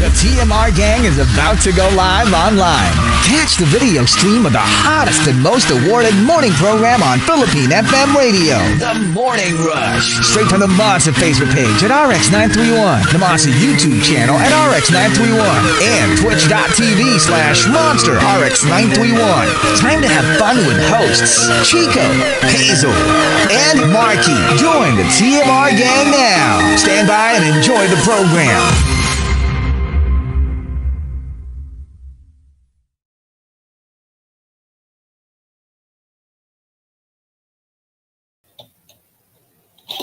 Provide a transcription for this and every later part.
The TMR gang is about to go live online. Catch the video stream of the hottest and most awarded morning program on Philippine FM radio. The Morning Rush. Straight from the Monster Facebook page at RX931. The Monster YouTube channel at RX931. And Twitch.tv/Monster RX931. Time to have fun with hosts Chico, Hazel, and Markki. Join the TMR gang now. Stand by and enjoy the program.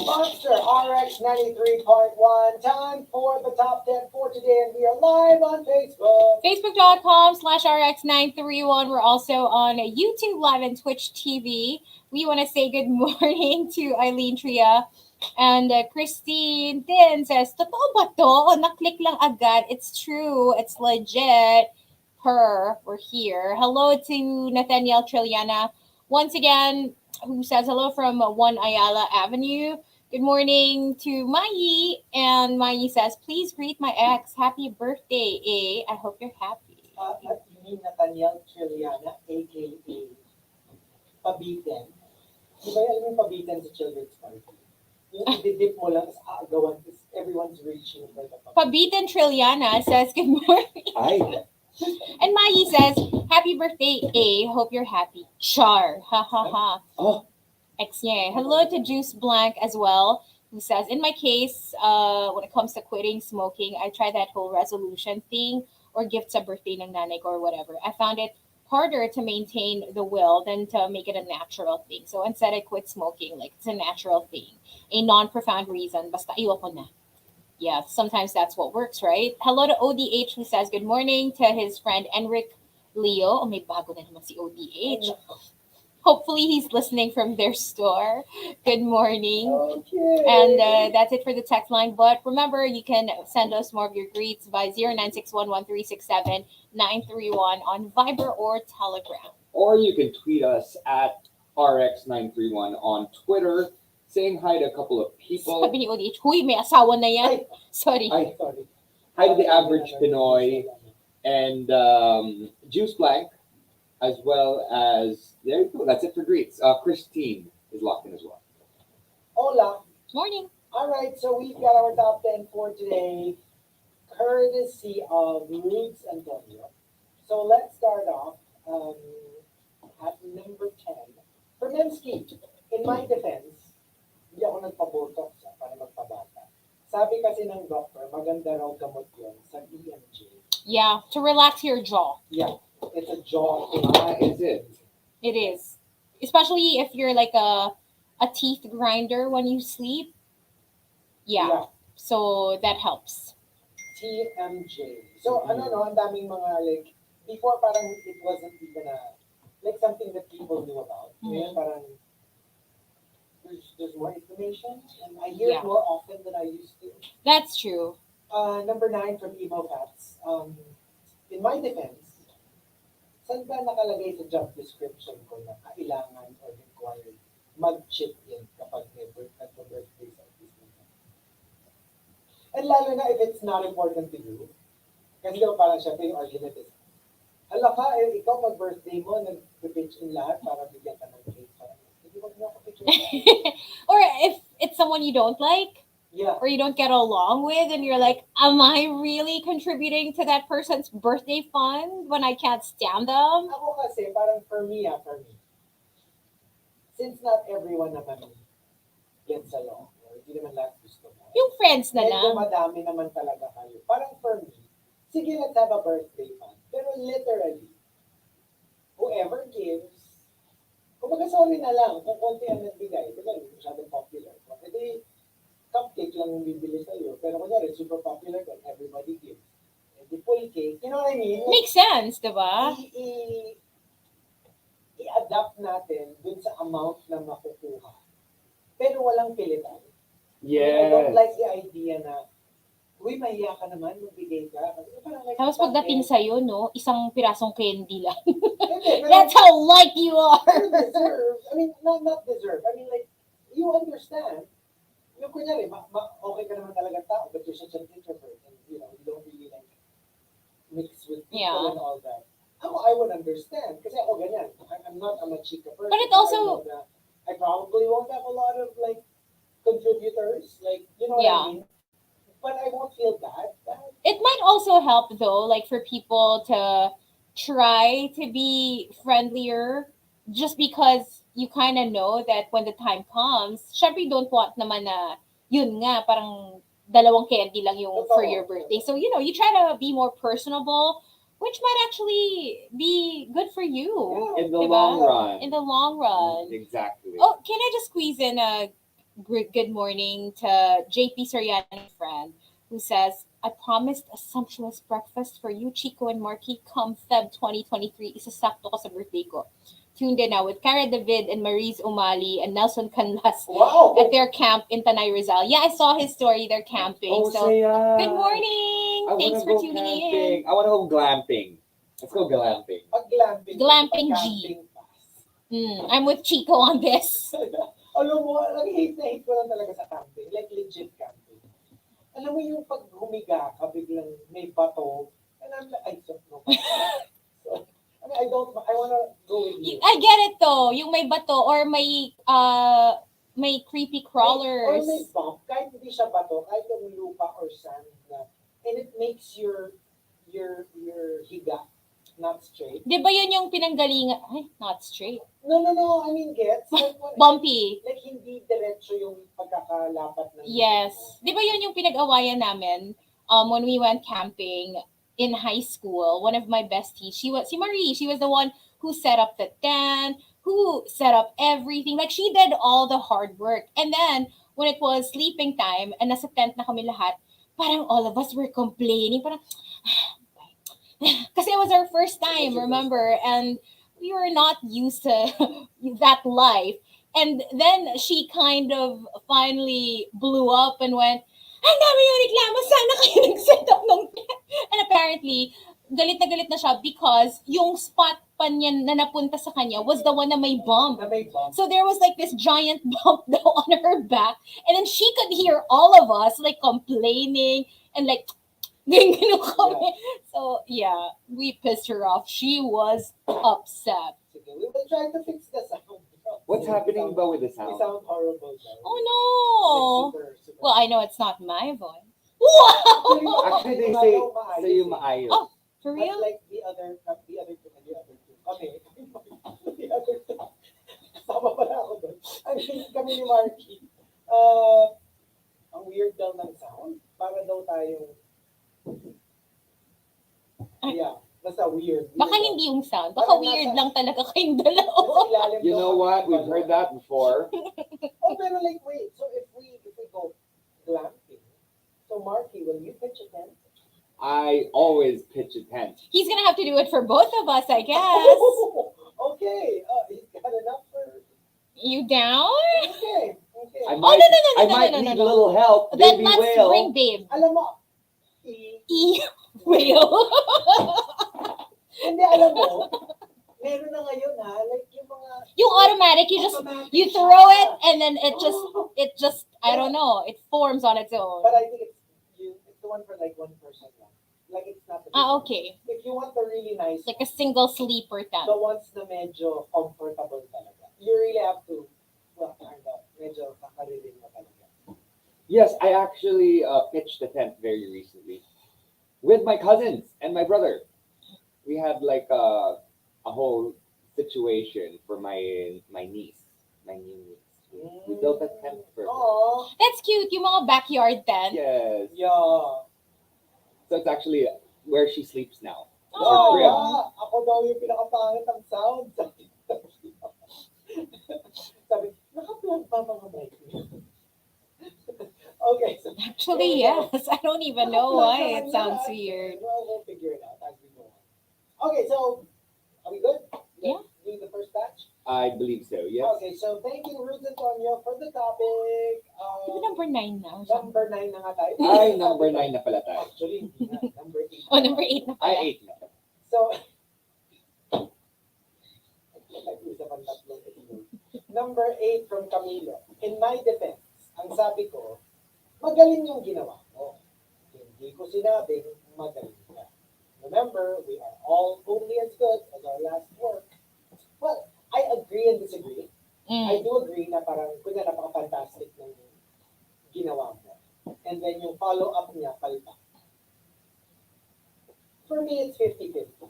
Monster RX93.1. Time for the top 10 for today, and we are live on Facebook. Facebook.com/RX931. We're also on YouTube Live and Twitch TV. We want to say good morning to Eileen Tria. And Christine din says, totoo ba to? Naklik lang agad. It's true. It's legit. We're here. Hello to Nathaniel Trilliana. Once again, who says hello from 1 Ayala Avenue. Good morning to Mai. And Mai says, please greet my ex. Happy birthday, I hope you're happy. At Nathaniel Trilliana, a.k.a. Pabitin. Di ba alam yung Pabitin sa children's party? Yung ididip mo lang, aagawan, everyone's reaching for the Pabitin Trilliana says, good morning. Hi. And Mai says, happy birthday, hope you're happy. Char. Ha ha ha. Oh. Xye. Hello to Juice Blank as well, who says, in my case, when it comes to quitting smoking, I tried that whole resolution thing or gift sa birthday ng nanay ko or whatever. I found it harder to maintain the will than to make it a natural thing. So instead, I quit smoking. Like, it's a natural thing. A non-profound reason. Basta ayoko na. Yeah, sometimes that's what works, right? Hello to ODH, who says good morning to his friend Enric Leo. Oh, may bago na naman si ODH. Hopefully he's listening from their store. Good morning. Okay. And that's it for the text line. But remember, you can send us more of your greets by 0961136791 on Viber or Telegram. Or you can tweet us at RX931 on Twitter, saying hi to a couple of people. Sabi ni ODH, huy, may asawa na yan. Sorry. Hi to the average Pinoy and Juice Blank, as well as, there you go, that's it for greets. Christine is locked in as well. Hola. Morning. All right, so we've got our top 10 for today, courtesy of Roots Antonio. So let's start off at number 10. For Mensky, in my defense, hindi ako nagpabotox para magpabata. Sabi kasi ng doctor, maganda raw gamot yun sa EMJ. Yeah, to relax your jaw. Yeah, it's a jaw thing. Is it? It is. Especially if you're like a teeth grinder when you sleep. Yeah. So that helps. TMJ. So, ang daming mga, like, before parang it wasn't even like something that people knew about. Ngayon parang there's more information, and I hear it more often than I used to. That's true. Number 9 from Emo Fats. In my defense, saan ba nakalagay sa job description ko na kailangan or required mag-chip in kapag may birthday sa office nila? And lalo na if it's not important to you, kasi parang syempre yung argument is, hala ka, ikaw mag-birthday mo, nag-pitch in lahat para bigyan ka ng cake. Or if it's someone you don't like, or you don't get along with, and you're like, am I really contributing to that person's birthday fund when I can't stand them? Ako kasi, parang for me, since not everyone naman gets along, or hindi naman lahat gusto mo. Yung friends na lang. Medyo madami naman talaga kayo. Parang for me, sige, let's have a birthday fund. Pero literally, whoever gives, kumbaga sorry na lang, kung konti ang nagbigay, diba, hindi masyadong popular. Kasi cupcake lang yung bibili sa'yo. Pero kunyari, super popular and everybody gives. And the full cake, you know what I mean? Makes sense, diba? I-adapt natin dun sa amount na makukuha. Pero walang pilitan. Yeah. I don't like the idea na, uy, mahiya ka naman, magbigay ka. Like, tapos pagdating sa'yo, no, isang pirasong candy lang. That's how light you are. Deserve. I mean, not deserve. I mean, like, you understand. Yung kunyari, okay ka naman talaga tao, but you're such an introvert and, you know, you don't really like mix with people Yeah. and all that. I would understand. Kasi ako ganyan. I'm not a machika person. But it also- I know that I probably won't have a lot of like contributors. Like, you know what Yeah. I mean? But I won't feel bad. It might also help though, like for people to try to be friendlier just because you kind of know that when the time comes, syempre you don't want naman na, yun nga, parang dalawang candy lang yung for your birthday. So, you know, you try to be more personable, which might actually be good for you. In the Diba? long run. In the long run. Exactly. Oh, can I just squeeze in a good morning to JP Soriano's friend who says, I promised a sumptuous breakfast for you, Chico and Markki, come Feb 2023. Isasakto ko sa birthday ko. Tuned in now with Cara David and Maurice Umali and Nelson Canlas Wow! at their camp in Tanay Rizal. Yeah, I saw his story. They're camping. Oh, So, saya. good morning. I Thanks wanna for go tuning camping. in. I want to go glamping. Let's go glamping. Pag-glamping. Glamping G. Pag-camping pass. I'm with Chico on this. Alam mo, hate na hate ko lang talaga sa camping. Like legit camping. Alam mo yung pag humiga ka, biglang may bato. And I'm like, I don't know. So, I mean, I wanna go with you. I get it though. Yung may bato or may creepy crawlers. Or may bump, kahit hindi siya bato, kahit yung lupa or sand na, and it makes your higa not straight. Di ba yun yung pinanggalingan? Ay, not straight. No, I mean, gets. Like, Bumpy. Like, hindi diretso yung pagkakalapat ng Yes. Di ba yun yung pinag-awayan namin when we went camping in high school? One of my besties, si Marie, she was the one who set up the tent, who set up everything. Like, she did all the hard work. And then, when it was sleeping time, and nasa tent na kami lahat, parang all of us were complaining. Parang, kasi it was our first time, remember? And we were not used to that life. And then she kind of finally blew up and went, ang dami yung reklamo, sana kayo nag-set up ng tent. And apparently, galit na siya because yung spot pa niya na napunta sa kanya was the one na may bump. So there was like this giant bump daw on her back. And then she could hear all of us like complaining and like, so yeah, we pissed her off. She was upset. We will try to fix the sound. What's happening about with the We sound? sound horrible. Though. Oh no! Like, super. Well, I know it's not my voice. Wow! Actually, they say sa'yo maayos. Oh, for But real? like the other two. Okay. The other two. Sama pala ako doon. I mean, kami ni Markki. Ang weird daw ng sound. Para daw tayong... Yeah, basta weird. Baka hindi yung sound. Baka weird lang talaga kayong dalawa. You know what? We've heard that before. Oh, pero like, wait. So if we go glamping, so Markki, will you pitch a tent? I always pitch a tent. He's gonna have to do it for both of us, I guess. Oh, okay. He's got enough for... You down? Okay. I Oh, might, no, I might no, need no. a little help. Then Baby let's whale. bring Babe. Alam mo, Whale. hindi alam mo, meron na ngayon ha, like yung mga... Yung automatic, you automatic throw siya. it and then it just, I don't know, it forms on its own. But I think it's the one for like one person lang. Like it's not the big one. Okay. If you want the really nice, Like a single sleeper tent. the ones na medyo comfortable talaga, you really have to, well, kind of, medyo kakaririn mo talaga. Yes, I actually pitched a tent very recently with my cousins and my brother. We had like a whole situation for my niece, my new niece. We built a tent for her. Oh, That's cute, yung mga backyard tent. Yes. yeah. So it's actually where she sleeps now. Oh, crib. ako daw yung pinakapangit ang sound. Sabi, naka-plug pa mga mic. Okay, so Actually, yes. I don't even know why it sounds weird. Well, we'll figure it out as we go on. Okay, so are we good? Yeah. Do the first batch? I believe so, yes. Okay, so thank you, Ruth Antonio, for the topic. Di ba number 9 now? Number 9 na nga tayo. Ay, number 9 na pala tayo. Actually, hindi na. Number 8. Oh, number 8 na pala. Ay, 8 na. So, nag-usapan tatlong ito. Number 8 from Camilo. In my defense, ang sabi ko, magaling yung ginawa ko. Hindi ko sinabing magaling ka. Remember, I do agree na parang, kunya napaka-fantastic ng ginawa mo. And then yung follow-up niya, palpak. For me, it's 50-50.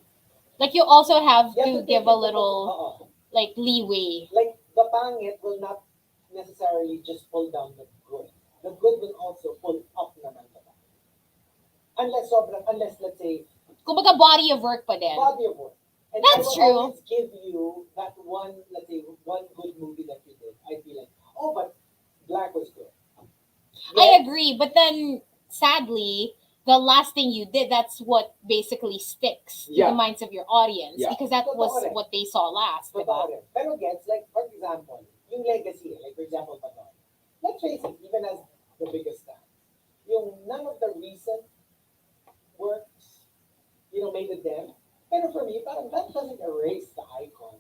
Like you also have You to take give a into little oo. like leeway. Like, the pangit will not necessarily just pull down the good. The good will also pull up naman the pangit. Unless, let's say, Kumbaga body of work pa din. body of work. And That's I will true. always give you that one, let's say, one good movie that you did. I'd be like, oh, but Black was good. I Yes. agree, but then sadly, the last thing you did, that's what basically sticks to Yeah. the minds of your audience Yeah. because that was Totoo rin. what they saw last, Totoo diba? rin. Pero gets, like, for example, yung legacy, like, for example, Patoy. Let's face it, even as the biggest star, yung none of the recent works, made a dent. Pero for me, parang that doesn't erase the icon.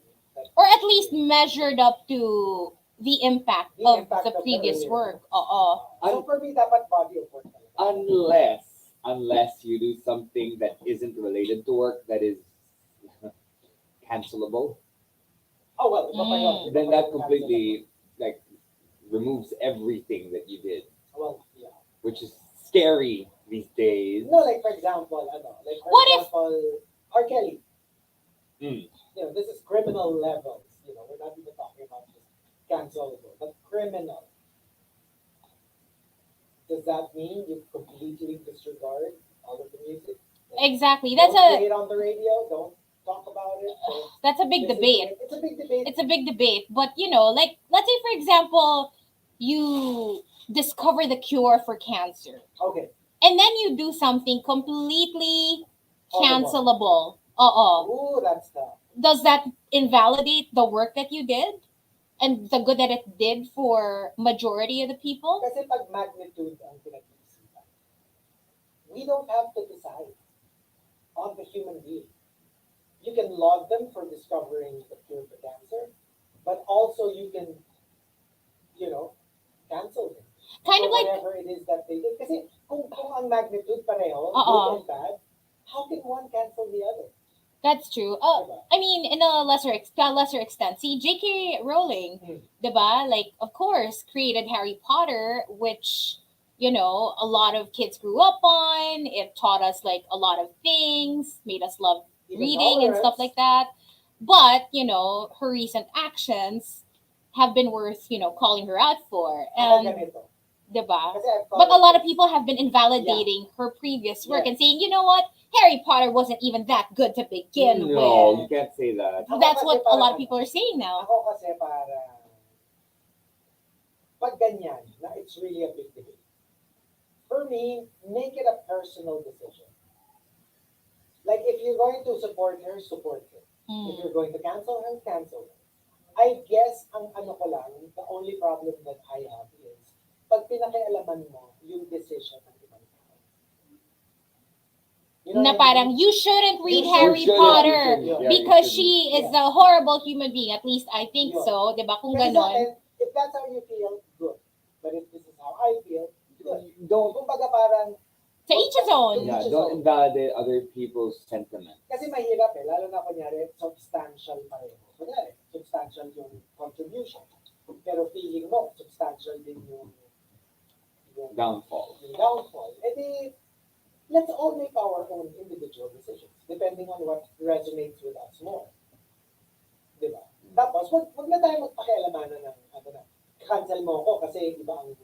Or at least measured up to the impact The of impact the of the previous earlier work. works. Oo. So for me, dapat body of work talaga. Unless you do something that isn't related to work that is cancelable, Oh, well, iba pa yun. Iba then pa that yung completely like removes everything that you did, Well, yeah. which is scary these days. No, like for example, What if- R. Kelly. Mm. This is criminal levels. We're not even talking about just cancelable, but criminal. Does that mean you completely disregard all of the music? Exactly. Don't play it on the radio. Don't talk about it. That's a big listen to debate. it. It's a big debate. It's a big debate, but like let's say for example, you discover the cure for cancer. Okay. And then you do something completely Horrible. cancelable. Ooh, that's tough. Does that invalidate the work that you did and the good that it did for majority of the people? Kasi pag magnitude ang pinag-iisipan, we don't have to decide on the human being. You can laud them for discovering the cure for cancer, but also you can, cancel them. Kind for of like whatever it is that they did. Kasi kung ang magnitude pareho, Oo. good and bad, how can one cancel the other? that's true. I mean, in a lesser extent, see J.K. Rowling, diba? Like, of course, created Harry Potter, which a lot of kids grew up on. It taught us like a lot of things, made us love Even reading and stuff tolerance. like that. But her recent actions have been worth calling her out for, Ako and ganito. diba? Kasi I've But a thought lot of this. people have been invalidating her previous work Yes. and saying, you know what, Harry Potter wasn't even that good to begin No, you with. can't say that. Ako That's kasi what a lot of parang- people are saying now. Ako kasi pag ganyan, na it's really a big debate. For me, make it a personal decision. Like, if you're going to support her, support her. If you're going to cancel her, cancel her. I guess, ang ano ko lang, the only problem that I have is, pag pinakialaman mo yung decision ng ibang tao. You know Na what I parang, mean? you shouldn't read You Harry shouldn't, Potter you shouldn't. Yeah, because you she is shouldn't. a horrible human being. At least I think Yun. so. Diba? Kung Kasi sa ganon. akin, if that's how you feel, good. But if this is how I feel, good. Don't Kumbaga parang, To each his own. yeah, don't invalidate other people's sentiments. kasi mahirap lalo na kunyari, substantial pareho. Kunyari, substantial yung contribution. Pero feeling mo, substantial din yung Downfall. downfall. Eh di, let's all make our own individual decisions, depending on what resonates with us more. Diba? Tapos, wag na tayo magpakialamanan ng, cancel mo ako kasi iba ang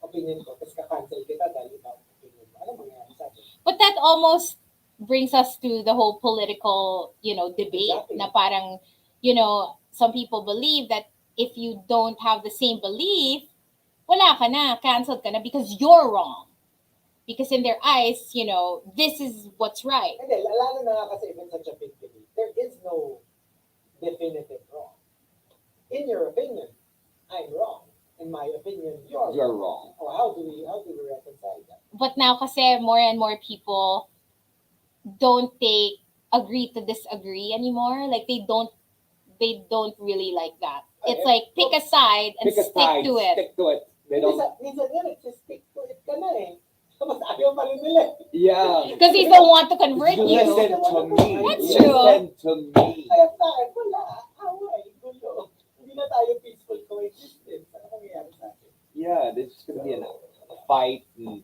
opinion ko, tapos ka-cancel kita dahil iba ang opinion mo. Ano mangyayari sa atin? But that almost brings us to the whole political, debate. Exactly. Na parang, some people believe that if you don't have the same belief, wala ka na, canceled ka na because you're wrong. Because in their eyes, this is what's right. Hindi, lalo na nga kasi even such a big debate, there is no definitive wrong. In your opinion, I'm wrong. In my opinion, you're wrong. Or how do we reconcile that? But now kasi more and more people don't take agree to disagree anymore. Like they don't really like that. It's Okay. like pick a side and Pick a stick side, to it. stick to it. They don't. Minsan nga, nagsistick to it ka na eh. Tapos ayaw pa rin nila eh. Yeah. Because they don't want to convert you. Listen to me. That's true. Listen to me. Kaya sa akin, wala. Away, gulo. Hindi na tayo fight and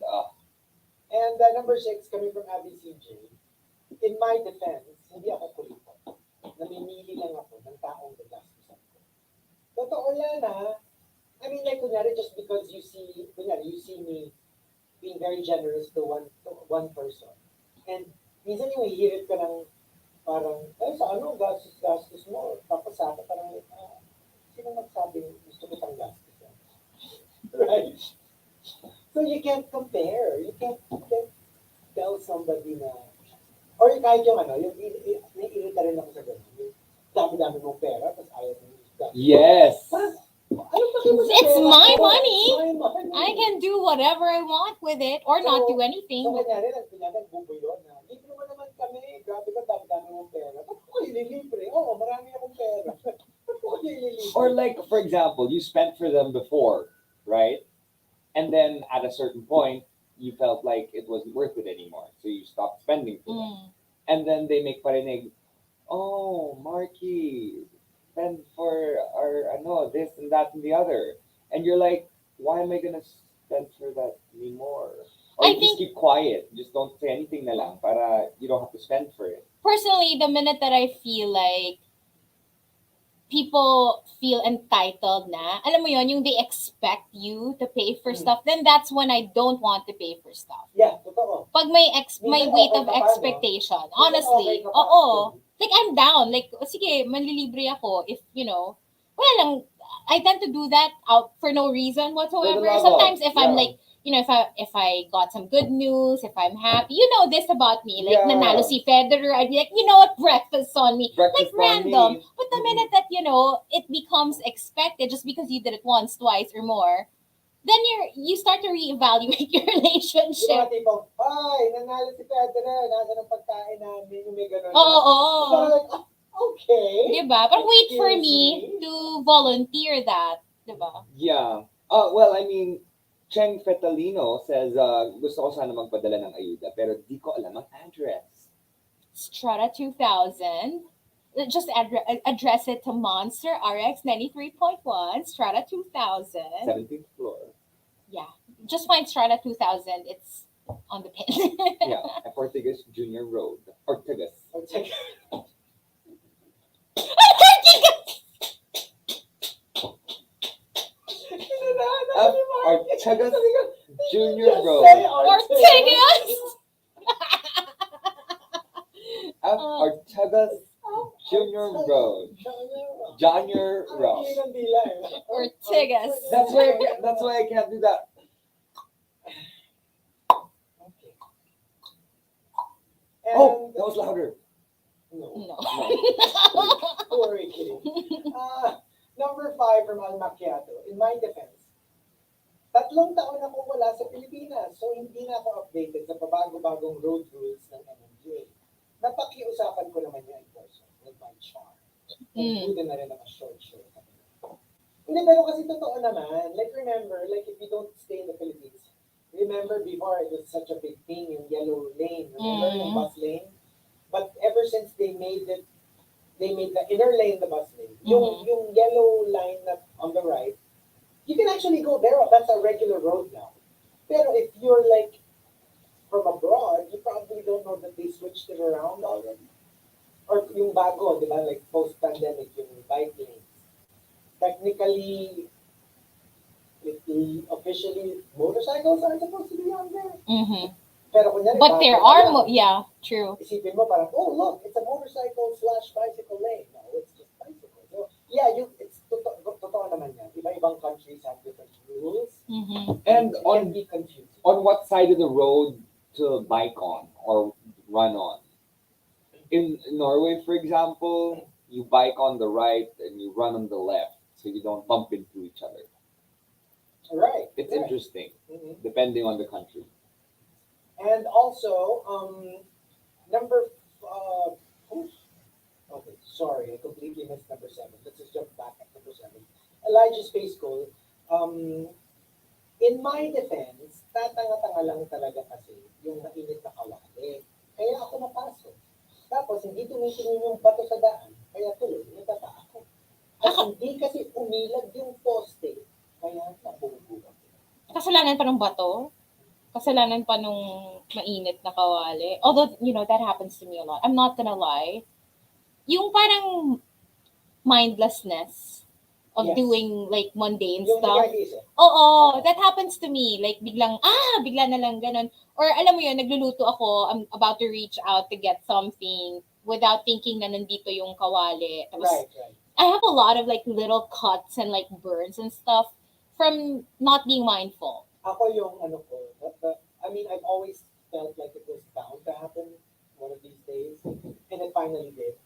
And number 6, coming from Abby CJ. In my defense, hindi ako kulito. Namimili lang ako ng taong gagastusan ko. Totoo yan ha. I mean, like, kunyari, just because you see me being very generous to one person. And minsan yung hihirit ka ng parang, sa ano, gastos mo. Tapos sa akin, parang, sino nagsabing gusto ko pang gastos? Right? So you can't compare. You can't tell somebody na, or kahit yung ano, yung naiirita rin ako sa gano'n. Yung dami-dami mong pera, tapos ayaw mo yung gastos. yes. It's my money. I can do whatever I want with it or not do anything. So, kanyari, nagbubo yun na, libre mo naman kami, grabe ka, dami-dami mong pera. Ba't ko ililibre? Oo, marami akong pera. Ba't ko ililibre? Or like, for example, you spent for them before, right? And then at a certain point, you felt like it wasn't worth it anymore. So you stopped spending for them. And then they make parinig, oh, Markki, spend for our, this and that and the other. And you're like, why am I going to spend for that anymore? Or you just keep quiet. Just don't say anything na lang para you don't have to spend for it. Personally, the minute that I feel like people feel entitled na, alam mo yon, yung they expect you to pay for stuff, then that's when I don't want to pay for stuff. Yeah, totoo. Pag may weight of expectation, honestly, oo. Like, I'm down. Like, sige, manlilibre ako if, well, I tend to do that out for no reason whatsoever. Sometimes if I'm like, if I got some good news, if I'm happy, this about me, like nanalo si Federer, I'd be like, you know what, breakfast on me, like random. But the minute that it becomes expected just because you did it once, twice, or more, then you start to reevaluate your relationship. Yung mga tipong, ay, nanalo si Federer, nasa ng pagkain namin, yung may gano'n. Oo. So, like, okay. Diba? But wait for me to volunteer that. Diba? Yeah. Well, I mean, Cheng Fetalino says, gusto ko sana magpadala ng ayuda, pero di ko alam ang address. Strata 2000. Just address it to Monster RX93.1, Strata 2000. 17th floor. Yeah. Just find Strata 2000. It's on the pin. Yeah. At Ortigas Junior Road. Ortigas. Ortigas Junior Road. Ortigas! Ortigas Junior Road. Junior Road. Ortigas. That's why I can't do that. Okay. Oh, that was louder. No. No. Who are we kidding? Number 5 from Al Macchiato. In my defense, 3 taon akong wala sa Pilipinas, so hindi na ako updated sa pabago-bagong road rules ng MMDA. Napakiusapan ko naman yung enforcer with my charm. Nagbuda na rin ako short. Hindi, pero kasi totoo naman. Like, remember, like, if you don't stay in the Philippines, remember before it was such a big thing, yung yellow lane, remember, yung bus lane? But ever since they made the inner lane the bus lane, yung yellow line on the right, you can actually go there. That's a regular road now. Pero if you're like from abroad, you probably don't know that they switched it around already. Or yung bago, di ba? Like post-pandemic, yung bike lanes. Technically, officially, motorcycles aren't supposed to be on there. Pero kunyari, But there are, true. Isipin mo parang, oh look, it's a motorcycle/bicycle lane. No, it's just bicycle. So, yeah, it's totoo naman yan. Iba-ibang countries have different rules. And it can be confusing. On what side of the road to bike on or run on? In Norway, for example, you bike on the right and you run on the left, so you don't bump into each other. Right. It's interesting, depending on the country. And also, number, okay, sorry, I completely missed number 7. Let's just jump back at number 7. Elijah Space Goal. In my defense, tatanga-tanga lang talaga kasi yung mainit na kawali. Kaya ako napasok. Tapos, hindi tumitingin yung bato sa daan. Kaya tuloy, natata ako. At hindi kasi umilag yung poste. Kaya nabubugan. kasalanan pa ng bato. Kasalanan pa nung mainit na kawali. Although, that happens to me a lot. I'm not gonna lie. Yung parang mindlessness of Yes. doing like mundane Yung stuff. nag-iisip. Oo, that happens to me. Like, bigla na lang ganun. Or alam mo yun, nagluluto ako, I'm about to reach out to get something without thinking na nandito yung kawali. Tapos, Right. I have a lot of like little cuts and like burns and stuff from not being mindful. Ako yung I've always felt like it was bound to happen one of these days. And it finally did.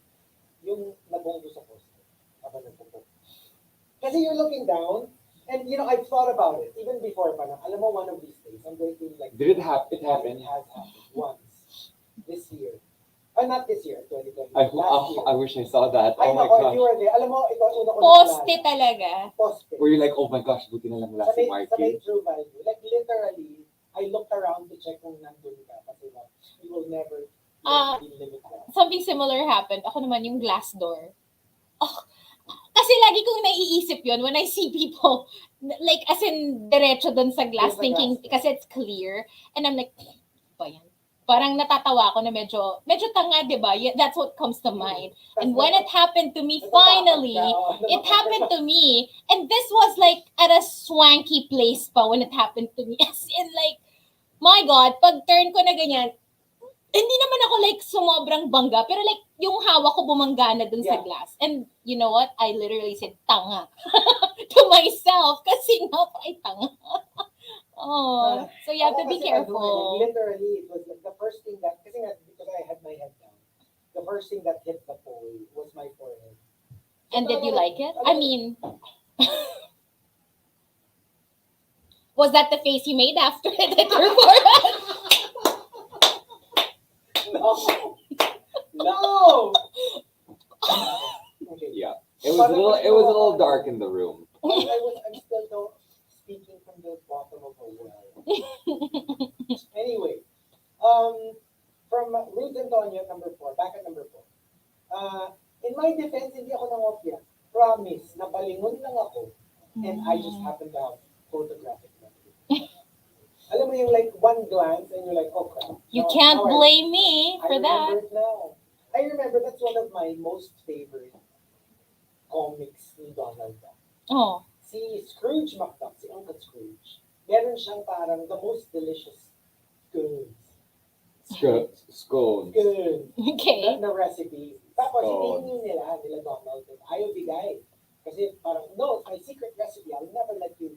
Yung nabunggo sa poste. Habang nagpupok. Kasi you're looking down, and I've thought about it, even before pa na, alam mo, one of these days, I'm going to like... Did it happen? It happened? It has happened once. This year. Not this year, 2020. I last year. wish I saw that. I Oh my know, if gosh. you were there. Alam mo, ito, una ko Poste nakilala. talaga. Poste. Were you like, oh my gosh, buti na lang wala si Sa may Markki? true value. Like, literally, I looked around to check kung nandun ka. Kasi you will never be limit that. Something similar happened. Ako naman yung glass door. Oh, kasi lagi kong naiisip yun when I see people, like, as in, diretso dun sa glass, Sa thinking, glass. kasi it's clear. And I'm like, ba yan? Parang natatawa ako na medyo tanga, di ba? That's what comes to mind. And when it happened to me, finally, it happened to me. And this was like at a swanky place pa when it happened to me. As in like, my God, pag turn ko na ganyan, hindi naman ako like sumobrang bangga, pero like yung hawak ko bumangga na dun sa Yeah. glass. And you know what? I literally said, tanga. To myself. Kasi nga pa ay tanga. Oh, so you have to be Ako kasi careful. like, literally, it was like the first thing that, kasi nga, because I had my head down, the first thing that hit the pole was my forehead. And did you like it? I mean, was that the face you made after it hit your forehead? No! Okay. Yeah. It was a little dark in the room. I'm still speaking from the bottom of a well. Anyway, from Ruth Antonio, number 4, back at number 4. In my defense, hindi ako nangopya. Promise, napalingon lang ako. And I just happen to have photographic memory. Alam mo yung like one glance and you're like, oh crap. You No, can't now blame me I for that. remember it now. I remember that's one of my most favorite comics ni Donald Duck. Oh, Si Scrooge McDuck, si Uncle Scrooge, meron siyang parang the most delicious scones. Scones. Scones. okay. Na recipe. Tapos Scones. hinihingi nila Donald, ayaw bigay. Kasi parang, no, it's my secret recipe. I'll never let you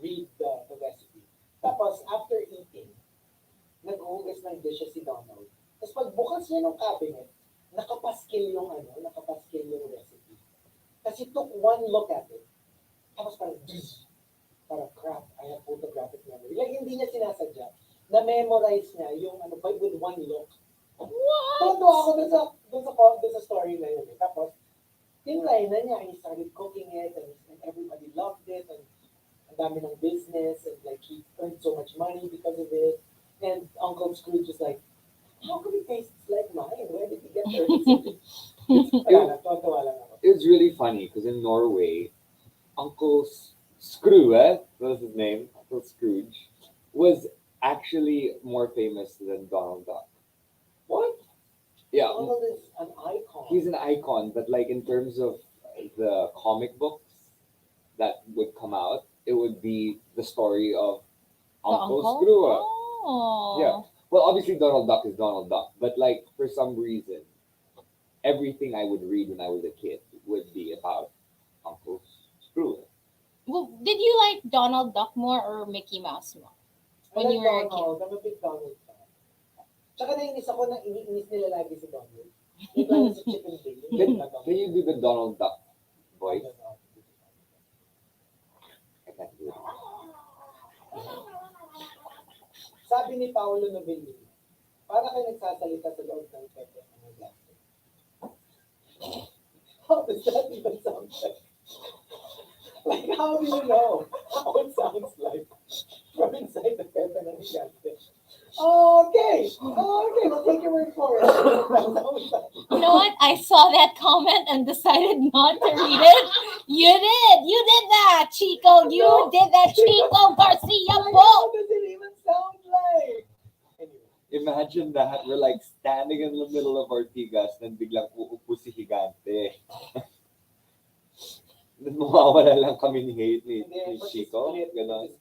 read the recipe. Tapos, after eating, nag-uugas ng dishes si Donald. Tapos pagbukas niya ng cabinet, nakapaskil yung recipe. Kasi took one look at it. Tapos parang, crap, I have photographic memory. Like, hindi niya sinasadya. Na-memorize niya yung with one look. What? Tuwa ako dun sa story na yun. Tapos, tinry na niya, and he started cooking it, and everybody loved it, and ang dami ng business, and like, he earned so much money because of it. And Uncle Scrooge was like, how come it tastes like mine? Where did he get the recipe? Tuwa lang ako. It was really funny because in Norway, Uncle Scrooge, that was his name, Uncle Scrooge, was actually more famous than Donald Duck. What? Yeah, Donald is an icon. he's an icon, but like in terms of the comic books that would come out, it would be the story of Uncle Scrooge. Oh. Yeah. Well, obviously Donald Duck is Donald Duck, but like for some reason, everything I would read when I was a kid would be about Uncle Scrooge. Well, did you like Donald Duck more or Mickey Mouse more? When you were a kid? Donald, I'm a big Donald fan. Tsaka naiinis ako na iniinis nila lagi si Donald. Yung parang si Chip and Dale. Can you do the Donald Duck voice? I can't do it. Sabi ni Paolo Novelli, para kayo nagsasalita sa loob ng pepe ng plastic. How does that even sound like? Like, how do you know how it sounds like from inside the pepe ng plastic? Okay, we'll take your word for it. You know what? I saw that comment and decided not to read it You did that, Chico. You No. did that, Chico Garcia What po. does it even sound like? Anyway. Imagine that. We're like standing in the middle of Ortigas, then biglang uupo si Higante. Then mawawala lang kami ni Chico. Ganon.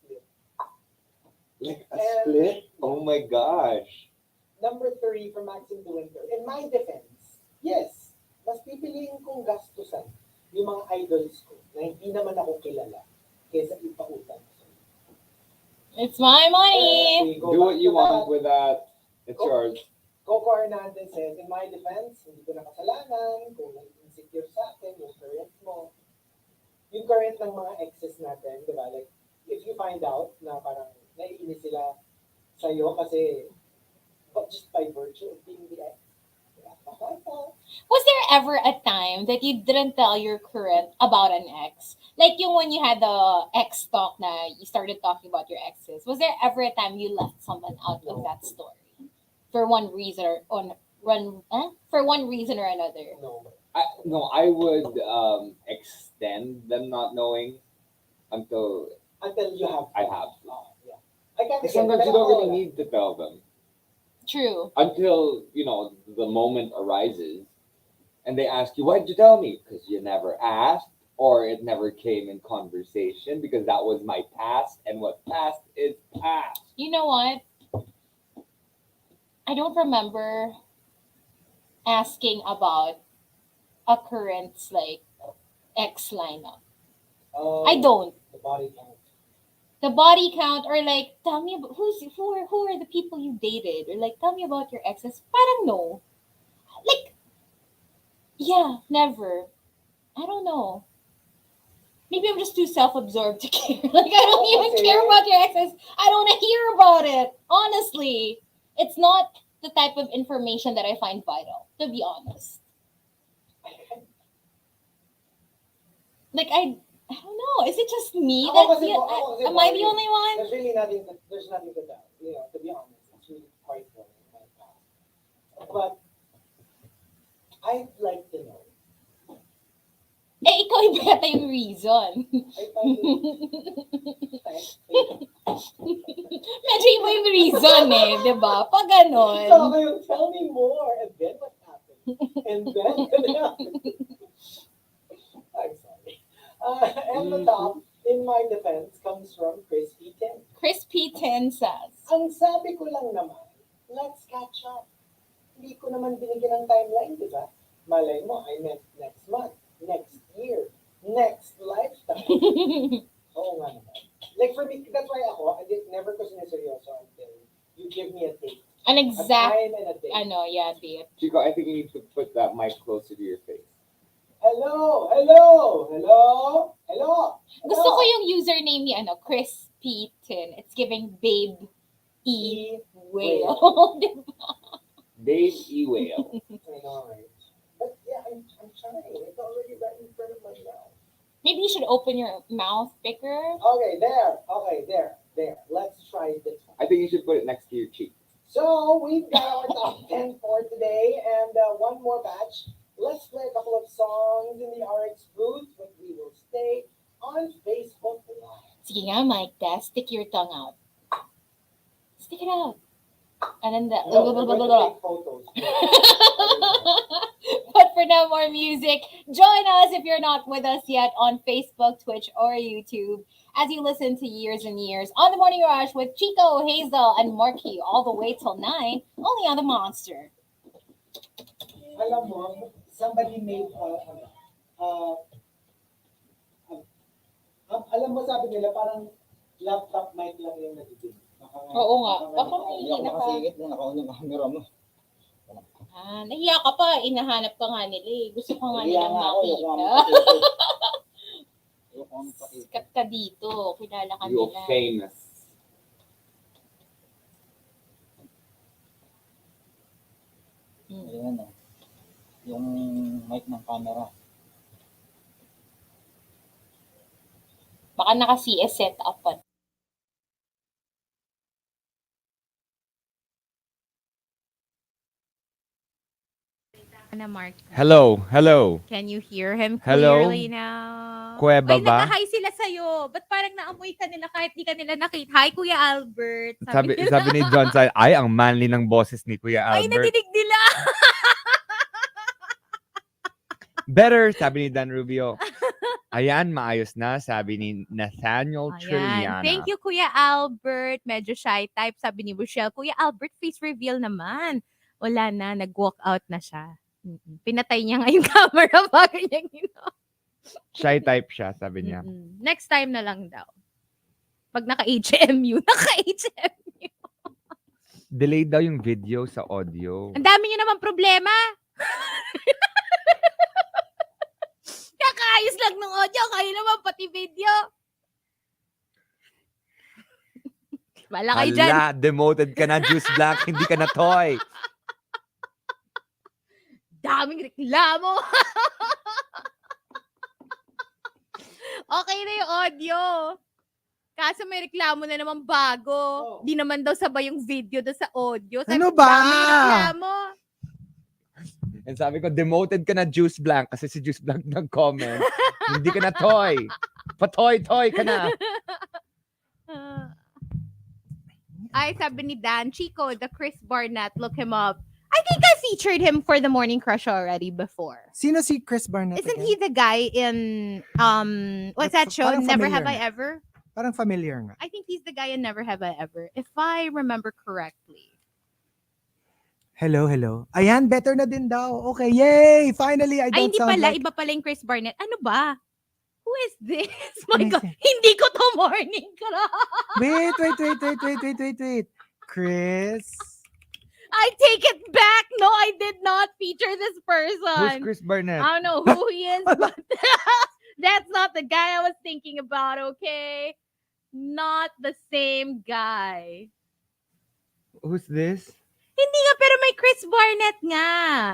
Like a split? Oh my gosh. Number 3 for Maxim de Winter. In my defense, yes, mas pipiliin kong gastusan yung mga idols ko na hindi naman ako kilala kaysa ipautang ko. It's my money. Do what you want with that. It's yours. Coco Hernandez says, in my defense, hindi ko nakasalanan kung nag-insecure sa akin yung current mo. Yung current ng mga exes natin, di ba? Like, if you find out na parang naiinis sila sa'yo kasi but just by virtue of being the ex. Diba? Was there ever a time that you didn't tell your current about an ex? Like yung when you had the ex talk na you started talking about your exes. Was there ever a time you left someone out of that story? For one reason or for one reason or another. No. I would extend them not knowing until you have. I have. Yeah. I can't Because sometimes you don't really need to tell them. True. Until, the moment arises and they ask you, why'd you tell me? Because you never asked or it never came in conversation because that was my past and what's past is past. You know what? I don't remember asking about a current's ex lineup. I don't. The body count. The body count or tell me about who are the people you dated or tell me about your exes. Parang no. Yeah, never. I don't know. Maybe I'm just too self-absorbed to care. I don't even care about your exes. I don't want to hear about it. Honestly, it's not the type of information that I find vital, to be honest. I don't know. Is it just me? Am I the only one? There's really nothing. There's nothing to tell. To be honest, it's really quite boring. But I'd like to know. Ikaw iba yata yung reason. Medyo iba yung reason di ba? Pag ganon. So, tell me more. And then what happened? And then what happened? I'm sorry. And the top, in my defense, comes from Chris P10. Chris P10 says, ang sabi ko lang naman, let's catch up. Hindi ko naman binigyan ng timeline, di ba? Malay mo, I meant next month, next year, next lifetime. Oo nga naman. For me, that's why I never ko siniseryoso until you give me a date. An exact, a time and a date. Date. Chico, I think you need to put that mic closer to your face. Hello. Gusto ko yung username ni Chris P10. It's giving Babe E. Whale. Babe E. Whale. I know, right? But yeah, I'm trying. It's already right in front of my mouth. Maybe you should open your mouth bigger. Okay, there. Let's try this one. I think you should put it next to your cheek. So we've got our top 10 for today, and one more batch. Let's play a couple of songs in the RX booth, but we will stay on Facebook Live. Sige nga, Mike, stick your tongue out. Stick it out. And then No, we're going to take photos. But for now, more music. Join us if you're not with us yet on Facebook, Twitch, or YouTube as you listen to Years and Years on the Morning Rush with Chico, Hazel, and Markki all the way till 9, only on the Monster. Alam mo, somebody made alam mo, sabi nila parang laptop mic lang yung nagiging. Oo nga. Baka may nakasingit mo, nakaon yung camera mo. Nahiya ka pa. Inahanap ka nga nila eh. Gusto ko nga nilang makita. Sikat ka dito. Kilala ka You're nila. famous. Ayan yung mic ng camera. Baka naka-CS setup pa. Mark. Hello. Can you hear him Hello? clearly now? Kuweba Ay, ba? naka-hi sila sa'yo. Ba't parang naamoy ka nila kahit di ka nila nakita? Hi, Kuya Albert. Sabi ni John, ay, ang manly ng boses ni Kuya Ay, Albert. nadidig nila. Better, sabi ni Dan Rubio. Ayan, maayos na, sabi ni Nathaniel Ayan. Trilliana. Thank you, Kuya Albert. Medyo shy type, sabi ni Rochelle. Kuya Albert, face reveal naman. Wala na, nag-walk out na siya. Pinatay niya nga yung camera bago niya ginawa. Shy type siya, sabi niya. Next time na lang daw. Pag naka-HMU, naka-HMU. Delayed daw yung video sa audio. Ang dami niyo naman problema. Kakaayos lang ng audio, kayo naman pati video. Wala kayo dyan. Hala, demoted ka na, Juice Black. Hindi ka na toy. Daming reklamo. Okay na yung audio. Kaso may reklamo na naman bago. Di naman daw sabay yung video doon sa audio. Sabi, Ano ba? Daming reklamo. And sabi ko, demoted ka na, Juice Blank. Kasi si Juice Blank nag-comment. Hindi ka na toy. Patoy-toy ka na. Ay, sabi ni Dan, Chico, the Chris Barnett, look him up. I think I featured him for the Morning Crush already before. Sino si Chris Barnett? Isn't again? he the guy in, what's that show? Parang Never Have I familiar Ever? Parang familiar nga. I think he's the guy in Never Have I Ever, if I remember correctly. Hello, hello. Ayan, better na din daw. Okay, yay! Finally, I Ay, don't hindi sound pala. like... Iba pala yung Chris Barnett. Ano ba? Who is this? My Ano God. siya? Hindi ko to Morning Crush. Wait. Chris? I take it back. No, I did not feature this Who's person. Chris Barnett? I don't know who he is, but that's not the guy I was thinking about, okay? Not the same guy. Who's this? Hindi nga, pero may Chris Barnett nga.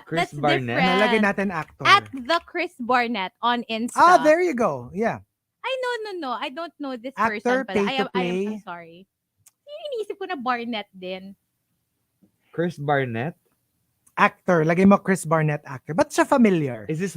Chris That's Barnett? different. Nalagay natin actor. At the Chris Barnett on Insta. Ah, there you go. Yeah. I no. I don't know this Actor, person pala. pay to play. I'm sorry. Iniisip ko na Barnett din. Chris Barnett? Actor. Lagay mo Chris Barnett actor. Ba't siya familiar? Is this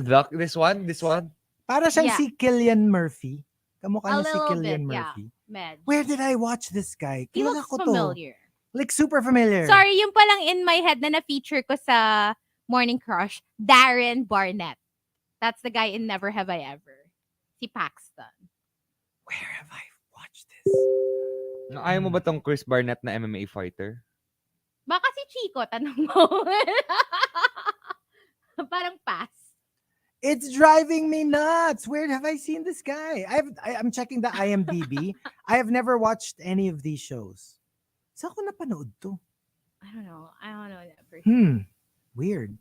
one? This one? Para siyang Yeah. si Cillian Murphy. Kamukha A niya si little Cillian bit, Murphy. Med. Where did I watch this guy? He Kilala looks ko to. familiar. Like super familiar. Sorry, yung palang in my head na na-feature ko sa Morning Crush, Darren Barnett. That's the guy in Never Have I Ever. Si Paxton. Where have I watched this? Ayaw mo ba tong Chris Barnett na MMA fighter? Baka si Chico, tanong mo. Parang pass. It's driving me nuts. Where have I seen this guy? I'm checking the IMDb. I have never watched any of these shows. Saan ko napanood to? I don't know that person. Weird.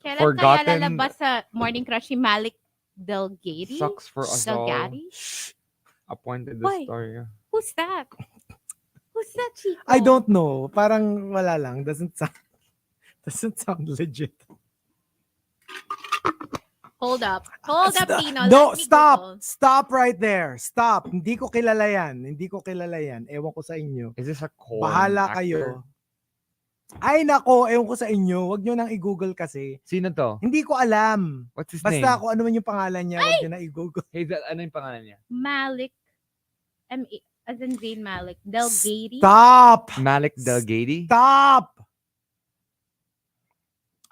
Kailan Forgotten- kaya lalabas sa Morning Crush si Malik Delgady? Sucks for us all. Delgady? Appointed the Why? story. Who's that? Who's that, Chico? I don't know. Parang wala lang. Doesn't sound legit. Hold up, Tino. No, Let me stop. Google. Stop right there. Stop. Hindi ko kilala yan. Ewan ko sa inyo. Is this a corn Bahala actor? kayo. Ay nako, ewan ko sa inyo. Wag nyo nang i-google kasi. Sino to? Hindi ko alam. What's his Basta name? kung ano man yung pangalan niya, wag nyo na i-google. Hazel, ano yung pangalan niya? Malik, as in Zayn Malik, Delgady. Stop! Malik Delgady? Stop!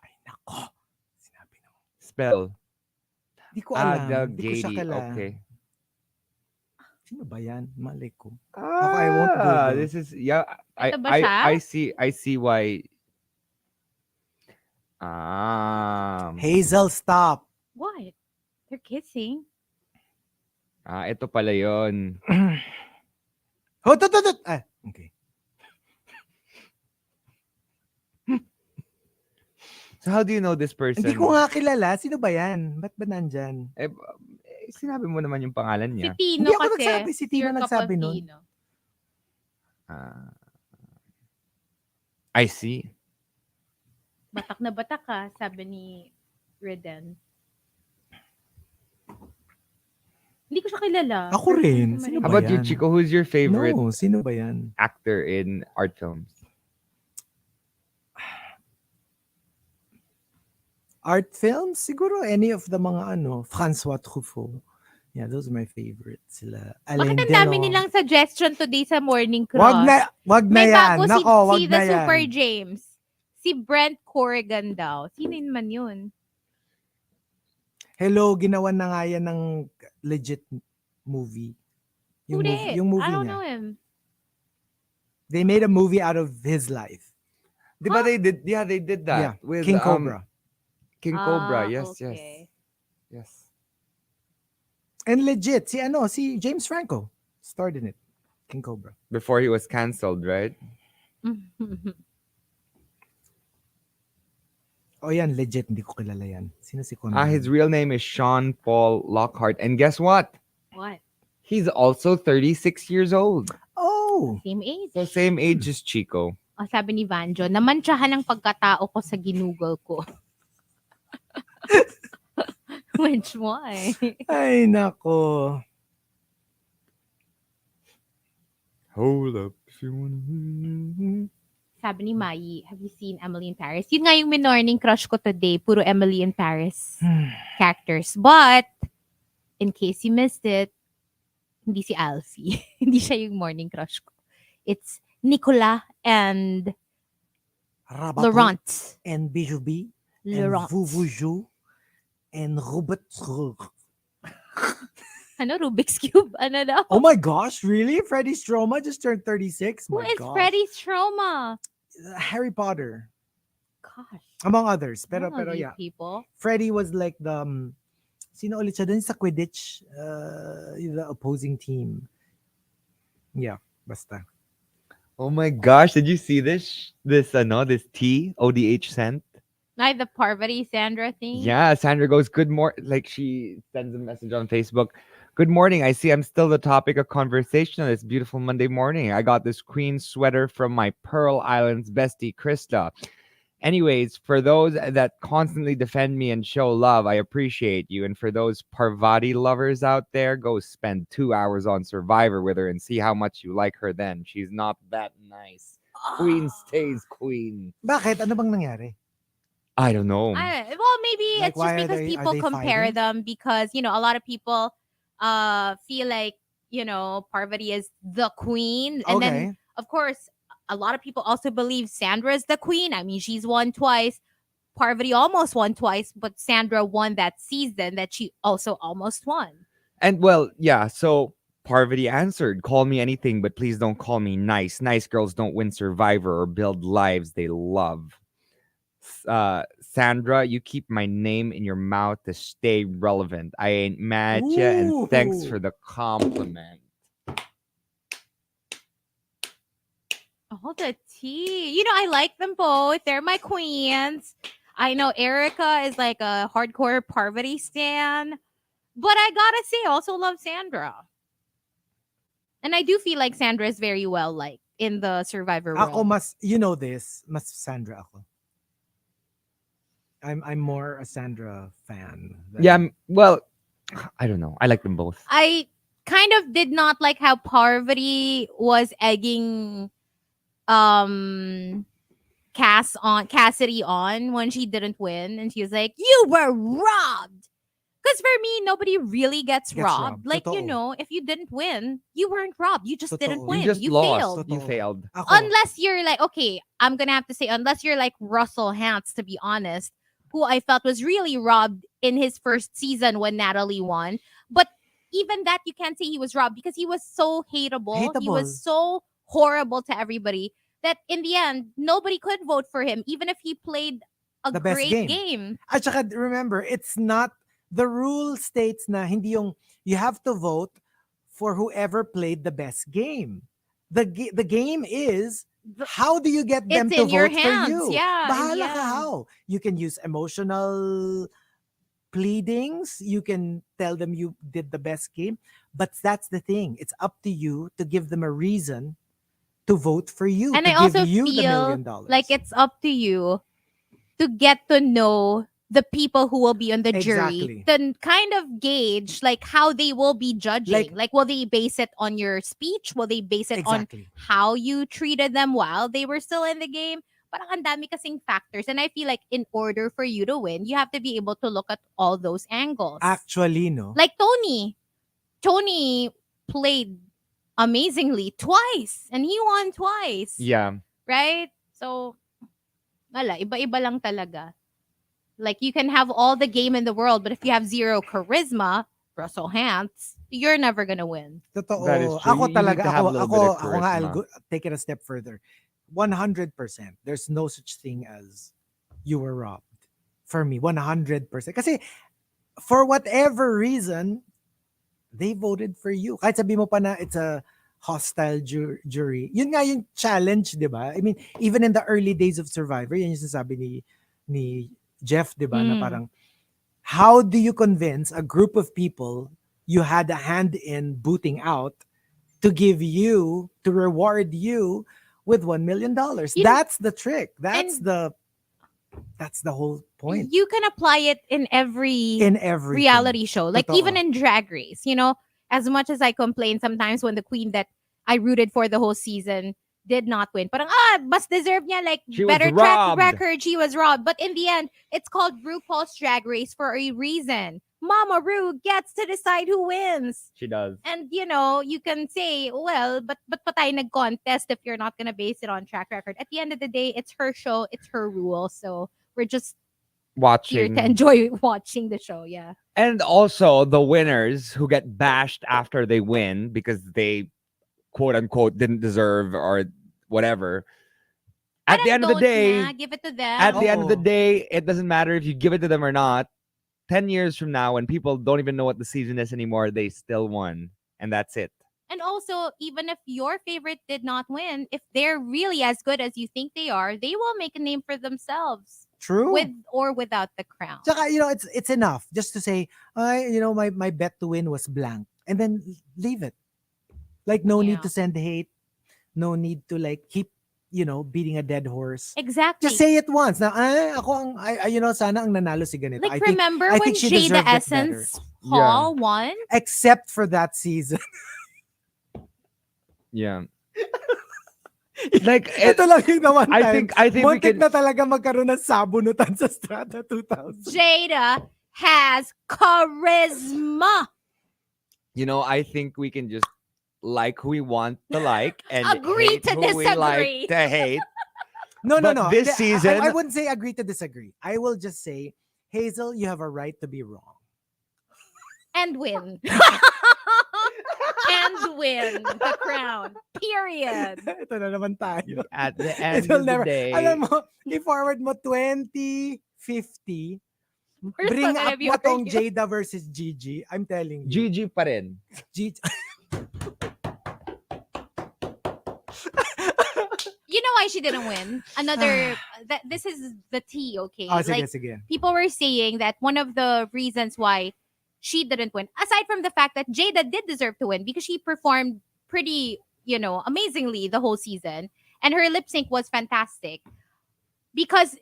Ay nako. Sinabi na. Spell. Hindi ko alam. Hindi ko Delgady. siya kilala. Okay. Sino ba yan? Mali ko. I won't Google. This is, yeah, Ito ba siya? I see why. Hazel, stop. What? They're kissing. Ito pala yun. Oh, Ah, okay. So how do you know this person? Hindi ko nga kilala. Sino ba yan? Ba't ba nandyan? Sinabi mo naman yung pangalan Si niya. Tino Hindi ako kasi. nagsabi, si Tino your cup nagsabi of nun. Tino. I see. Batak na batak ka, sabi ni Reden. Hindi ko siya kilala. Ako rin. Sino How ba about you, yan? Chico? Who's your favorite No, sino ba yan? actor in art films? Art films? Siguro any of the mga François Truffaut. Yeah, those are my favorites. Sila Bakit Alain ang dami Delon. nilang suggestion today sa Morning Wag na May yan. bago Nako, wag si na The Super yan. James. Si Brent Corrigan daw. Sino man yun? Hello, ginawan na nga yan ng legit movie. Who did? Yung I movie don't niya. know him. They made a movie out of his life. Di ba they did? Yeah, they did that Yeah, with King Cobra. King Cobra. Yes, Okay. yes. And legit, si James Franco starred in it. King Cobra. Before he was canceled, right? Oh yan, legit, hindi ko kilala yan. Sino si Conrad? His real name is Sean Paul Lockhart, and guess what? What? He's also 36 years old. Oh! Same age. So same age as Chico. O, sabi ni Vanjo, namantsahan ng pagkatao ko sa ginugol ko. Which why? Ay, nako. Hold up if you wanna. Sabi ni Mai, have you seen Emily in Paris? Yun nga yung minorning crush ko today. Puro Emily in Paris characters. But, in case you missed it, hindi si Alfie. Hindi siya yung morning crush ko. It's Nicolas and Rabato Laurent. and Bijoubi and Laurent. Vuvuju and Robert. Ano, Rubik's Cube? Ano daw? Oh my gosh, really? Freddie Stroma just turned 36? Who My is gosh. Freddie Stroma? Harry Potter, Gosh. among others. I don't know Pero these yeah, people. Freddie was like the sino ulit siya dun sa Quidditch, the opposing team. Yeah, basta. Oh my gosh, did you see this? This tea ODH sent? Like the Parvati Sandra thing? Yeah, Sandra goes, good morning. Like she sends a message on Facebook. Good morning. I see I'm still the topic of conversation on this beautiful Monday morning. I got this queen sweater from my Pearl Islands bestie, Krista. Anyways, for those that constantly defend me and show love, I appreciate you. And for those Parvati lovers out there, go spend 2 hours on Survivor with her and see how much you like her then. She's not that nice. Queen stays queen. Bakit? Ano bang nangyari? I don't know. Well, maybe Like, it's why just are because they- are people they compare fighting? them because, a lot of people feel like, Parvati is the queen. And then, Okay. of course, a lot of people also believe Sandra is the queen. I mean, she's won twice. Parvati almost won twice, but Sandra won that season that she also almost won. And well, yeah, so Parvati answered, call me anything, but please don't call me nice. Nice girls don't win Survivor or build lives they love. Sandra, you keep my name in your mouth to stay relevant. I ain't mad at ya, and thanks for the compliment. Oh, the tea. I like them both. They're my queens. I know Erica is like a hardcore Parvati stan. But I gotta say, I also love Sandra. And I do feel like Sandra is very well liked in the Survivor Ako world. mas, mas Sandra ako. I'm more a Sandra fan. Yeah, well, I don't know. I like them both. I kind of did not like how Parvati was egging Cassidy on when she didn't win, and she was like, "You were robbed." Because for me, nobody really gets robbed. Like, Totoo. if you didn't win, you weren't robbed. You just didn't Totoo. win. You just You lost. failed. You Totoo. failed. Ako, Unless you're like, okay, I'm gonna have to say, unless you're like Russell Hantz, to be honest, who I felt was really robbed in his first season when Natalie won. But even that, you can't say he was robbed because he was so hateable. He Hateable. was so horrible to everybody that in the end, nobody could vote for him, even if he played a The best great game. game. At saka, remember, it's not, the rule states na hindi yung, you have to vote for whoever played the best game. The game is, how do you get them It's to in your vote hands. for you? Yeah. Bahala yeah. ka how. You can use emotional pleadings. You can tell them you did the best game. But that's the thing. It's up to you to give them a reason to vote for you. And to I also give you the feel $1 million. like it's up to you to get to know the people who will be on the jury, Exactly. to kind of gauge like how they will be judging. Like, will they base it on your speech? Will they base it on Exactly. how you treated them while they were still in the game? Parang ang dami kasing factors. And I feel like in order for you to win, you have to be able to look at all those angles. Actually, no. Like Tony. Tony played amazingly twice and he won twice. Yeah. Right? So, wala, iba-iba lang talaga. Like, you can have all the game in the world, but if you have zero charisma, Russell Hantz, you're never gonna win. Totoo. That is true. Ako You need talaga, to have a little bit of ako nga, I'll charisma. take it a step further. 100%. There's no such thing as you were robbed. For me, 100%. Kasi, for whatever reason, they voted for you. Kahit sabi mo pa na it's a hostile jury. Yun nga yung challenge, di ba? I mean, even in the early days of Survivor, yun yung sinasabi ni Jeff, di ba? Na parang, how do you convince a group of people you had a hand in booting out to give you, to reward you with $1 million? That's the trick. That's the whole point. You can apply it in every reality show. Like, Totoo. even in Drag Race, you know, as much as I complain sometimes when the queen that I rooted for the whole season did not win. Parang, mas deserve niya, like, She was better track robbed. record. She was robbed. But in the end, it's called RuPaul's Drag Race for a reason. Mama Ru gets to decide who wins. She does. And, you know, you can say, well, but pa tayo nag-contest if you're not gonna base it on track record. At the end of the day, it's her show. It's her rule. So we're just here Watching. to enjoy watching the show. Yeah. And also the winners who get bashed after they win because they quote unquote didn't deserve or whatever. At the end of the day, give it to them. at the end of the Oo. day, it doesn't matter if you give it to them or not. 10 years from now, when people don't even know what the season is anymore, they still won. And that's it. And also, even if your favorite did not win, if they're really as good as you think they are, they will make a name for themselves True. with or without the crown. Tsaka, you know, it's enough just to say, my bet to win was blank. And then leave it. Like, no Yeah. need to send hate. No need to, like, keep, beating a dead horse. Exactly. Just say it once. Now, sana ang nanalo si ganito. Like, remember I when think she Jada deserved it Essence Yeah. Hall won? except for that season. Yeah. Like it, Ito lang yung naman I time. think we Muntik can na talaga magkaroon ng sabunutan sa Strata 2000. Jada has charisma. I think we can just like who we want to like and Agree hate to who we disagree. like to hate. No. But this Hindi, season- I wouldn't say agree to disagree. I will just say, Hazel, you have a right to be wrong. And win. And win the crown. Period. Ito na naman tayo. At the end It'll of the never, day, alam mo, i-forward mo 2050, We're bring still gonna up be mo tong arguing. Jada versus Gigi. I'm telling you. GG pa rin. Gigi. You know why she didn't win? Another this is the tea, okay? Oh, sige, Like, sige. people were saying that one of the reasons why she didn't win, aside from the fact that Jada did deserve to win because she performed pretty, amazingly the whole season, and her lip sync was fantastic, because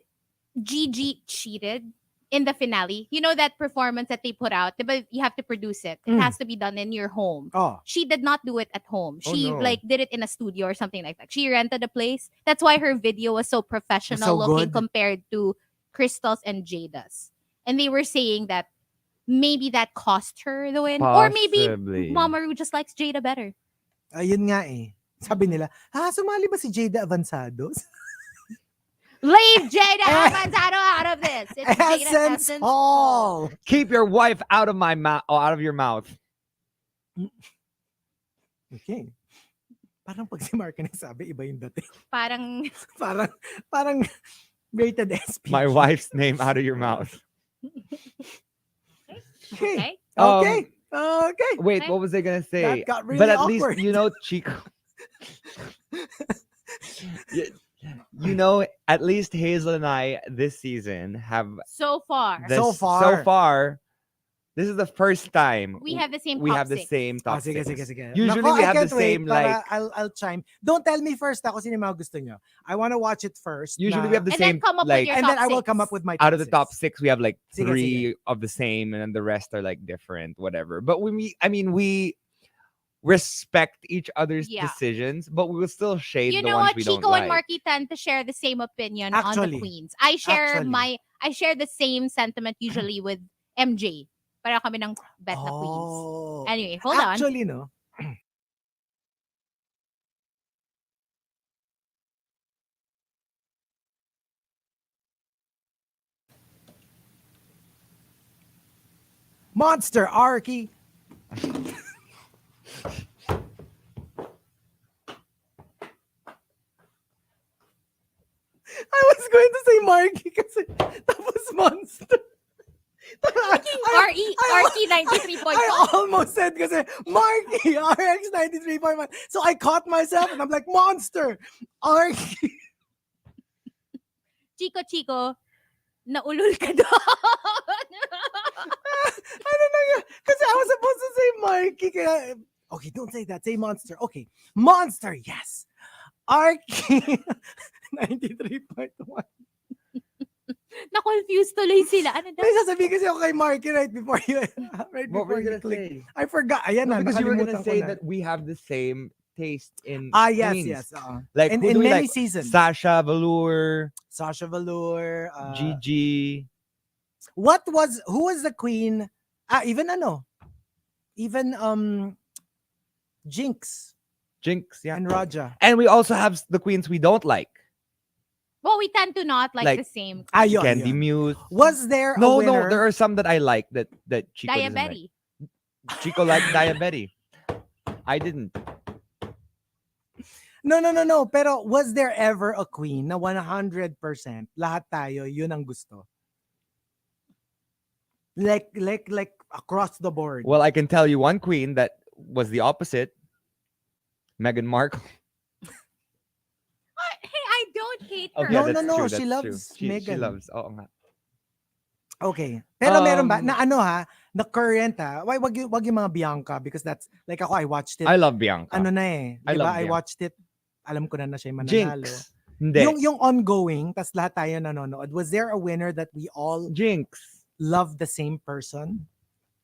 Gigi cheated in the finale. You know that performance that they put out, but you have to produce it. It Mm. has to be done in your home. Oh, She did not do it at home. Oh, She no. did it in a studio or something like that. She rented a place. That's why her video was so professional so looking good. compared to Crystal's and Jada's. And they were saying that maybe that cost her the win. Or maybe Possibly. Mama Ru just likes Jada better. ayun nga eh. Sabi nila, sumali ba si Jada Avanzados? Leave Jada Avanzado out of this. It's Jada Essence Essence Hall. Keep your wife out of my mouth, out of your mouth. Okay. Parang pag si Markki nagsabi, iba yung dating. Parang Parang rated SP. My wife's name out of your mouth. Okay. okay. Okay. Wait, Okay. what was I gonna say? That got really but at awkward. least Chico. At least Hazel and I this season have So far, this, So far. This is the first time we have the same we top have the six. same top Sige, six. sige. Usually Nako, we I have the can't wait same para like. I'll chime. Don't tell me first ako sino yung mga gusto nyo. I want to watch it first. Usually na- we have the And then same come up with like your and top then I will six. come up with my out of the top six. six we have like Sige, three of the same and then the rest are like different, whatever. But we respect each other's Yeah. decisions, but we will still shade You the know ones what? we Chico don't and like. Markki tend to share the same opinion on Actually. the queens. I share Actually. I share the same sentiment usually with MJ. Para kami ng bet na queens. Oh. Anyway, hold on. Actually, no. Monster Arky. I was going to say Markki kasi tapos Monster. RE93.1. I almost said kasi Markki, RX93.1. So I caught myself and I'm like, Monster, Arky. Chico, naulol ka doon. Ano na yun? Kasi I was supposed to say Markki. Kaya, okay, don't say that. Say Monster. Okay. Monster, yes. Arky. 93.1. Na-confuse tuloy sila. Ano daw? May sasabihin kasi ako kay Markki right before you What were you you gonna click. say? I forgot. Ayan No, na, because you were gonna nakalimutan ko say na. that we have the same taste in Yes, queens. yes. Like in who do we many like? seasons. Sasha Velour, Sasha Velour. Gigi. Who was the queen? Even Jinx Jinx, yeah. and Raja. And we also have the queens we don't like. Well, we tend to not like Like, the same. Yun, Candy yun. Muse. Was there a No, winner? there are some that I like that Chico doesn't like. Diabetes. Chico liked Diabetes. I didn't. No. Pero was there ever a queen na 100% lahat tayo yun ang gusto? Like across the board. Well, I can tell you one queen that was the opposite. Meghan Markle. Hey, I don't hate her. Okay, No, that's no. true, She that's loves true. She Meghan. loves. Oo nga. Okay. Pero meron ba Um, na na current wag yung mga Bianca because that's like ako I watched it. I love Bianca. Ano na eh, I 'di love ba? I Bianca. watched it. Alam ko na siya yung mananalo. Jinx. Hindi. Yung ongoing, tas lahat tayo nanonood. Was there a winner that we all Jinx. love the same person?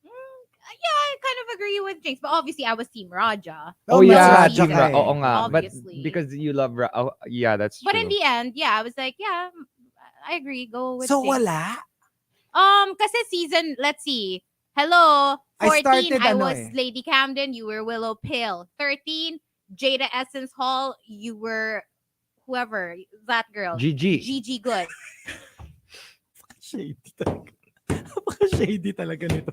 Yeah, I kind of agree with Jinx, but obviously I was Team Raja. Oh, mas yeah, Raja Team ka eh. Oo nga. Obviously. But because you love yeah, that's But true. in the end, yeah, I was like, yeah, I agree. Go with So Jinx. wala? Kasi season, let's see. Hello, 14, started I was eh. Lady Camden, you were Willow Pill. 13, Jada Essence Hall, you were whoever, that girl. Gigi. Gigi Good. Shady talaga. Napaka-shady talaga nito.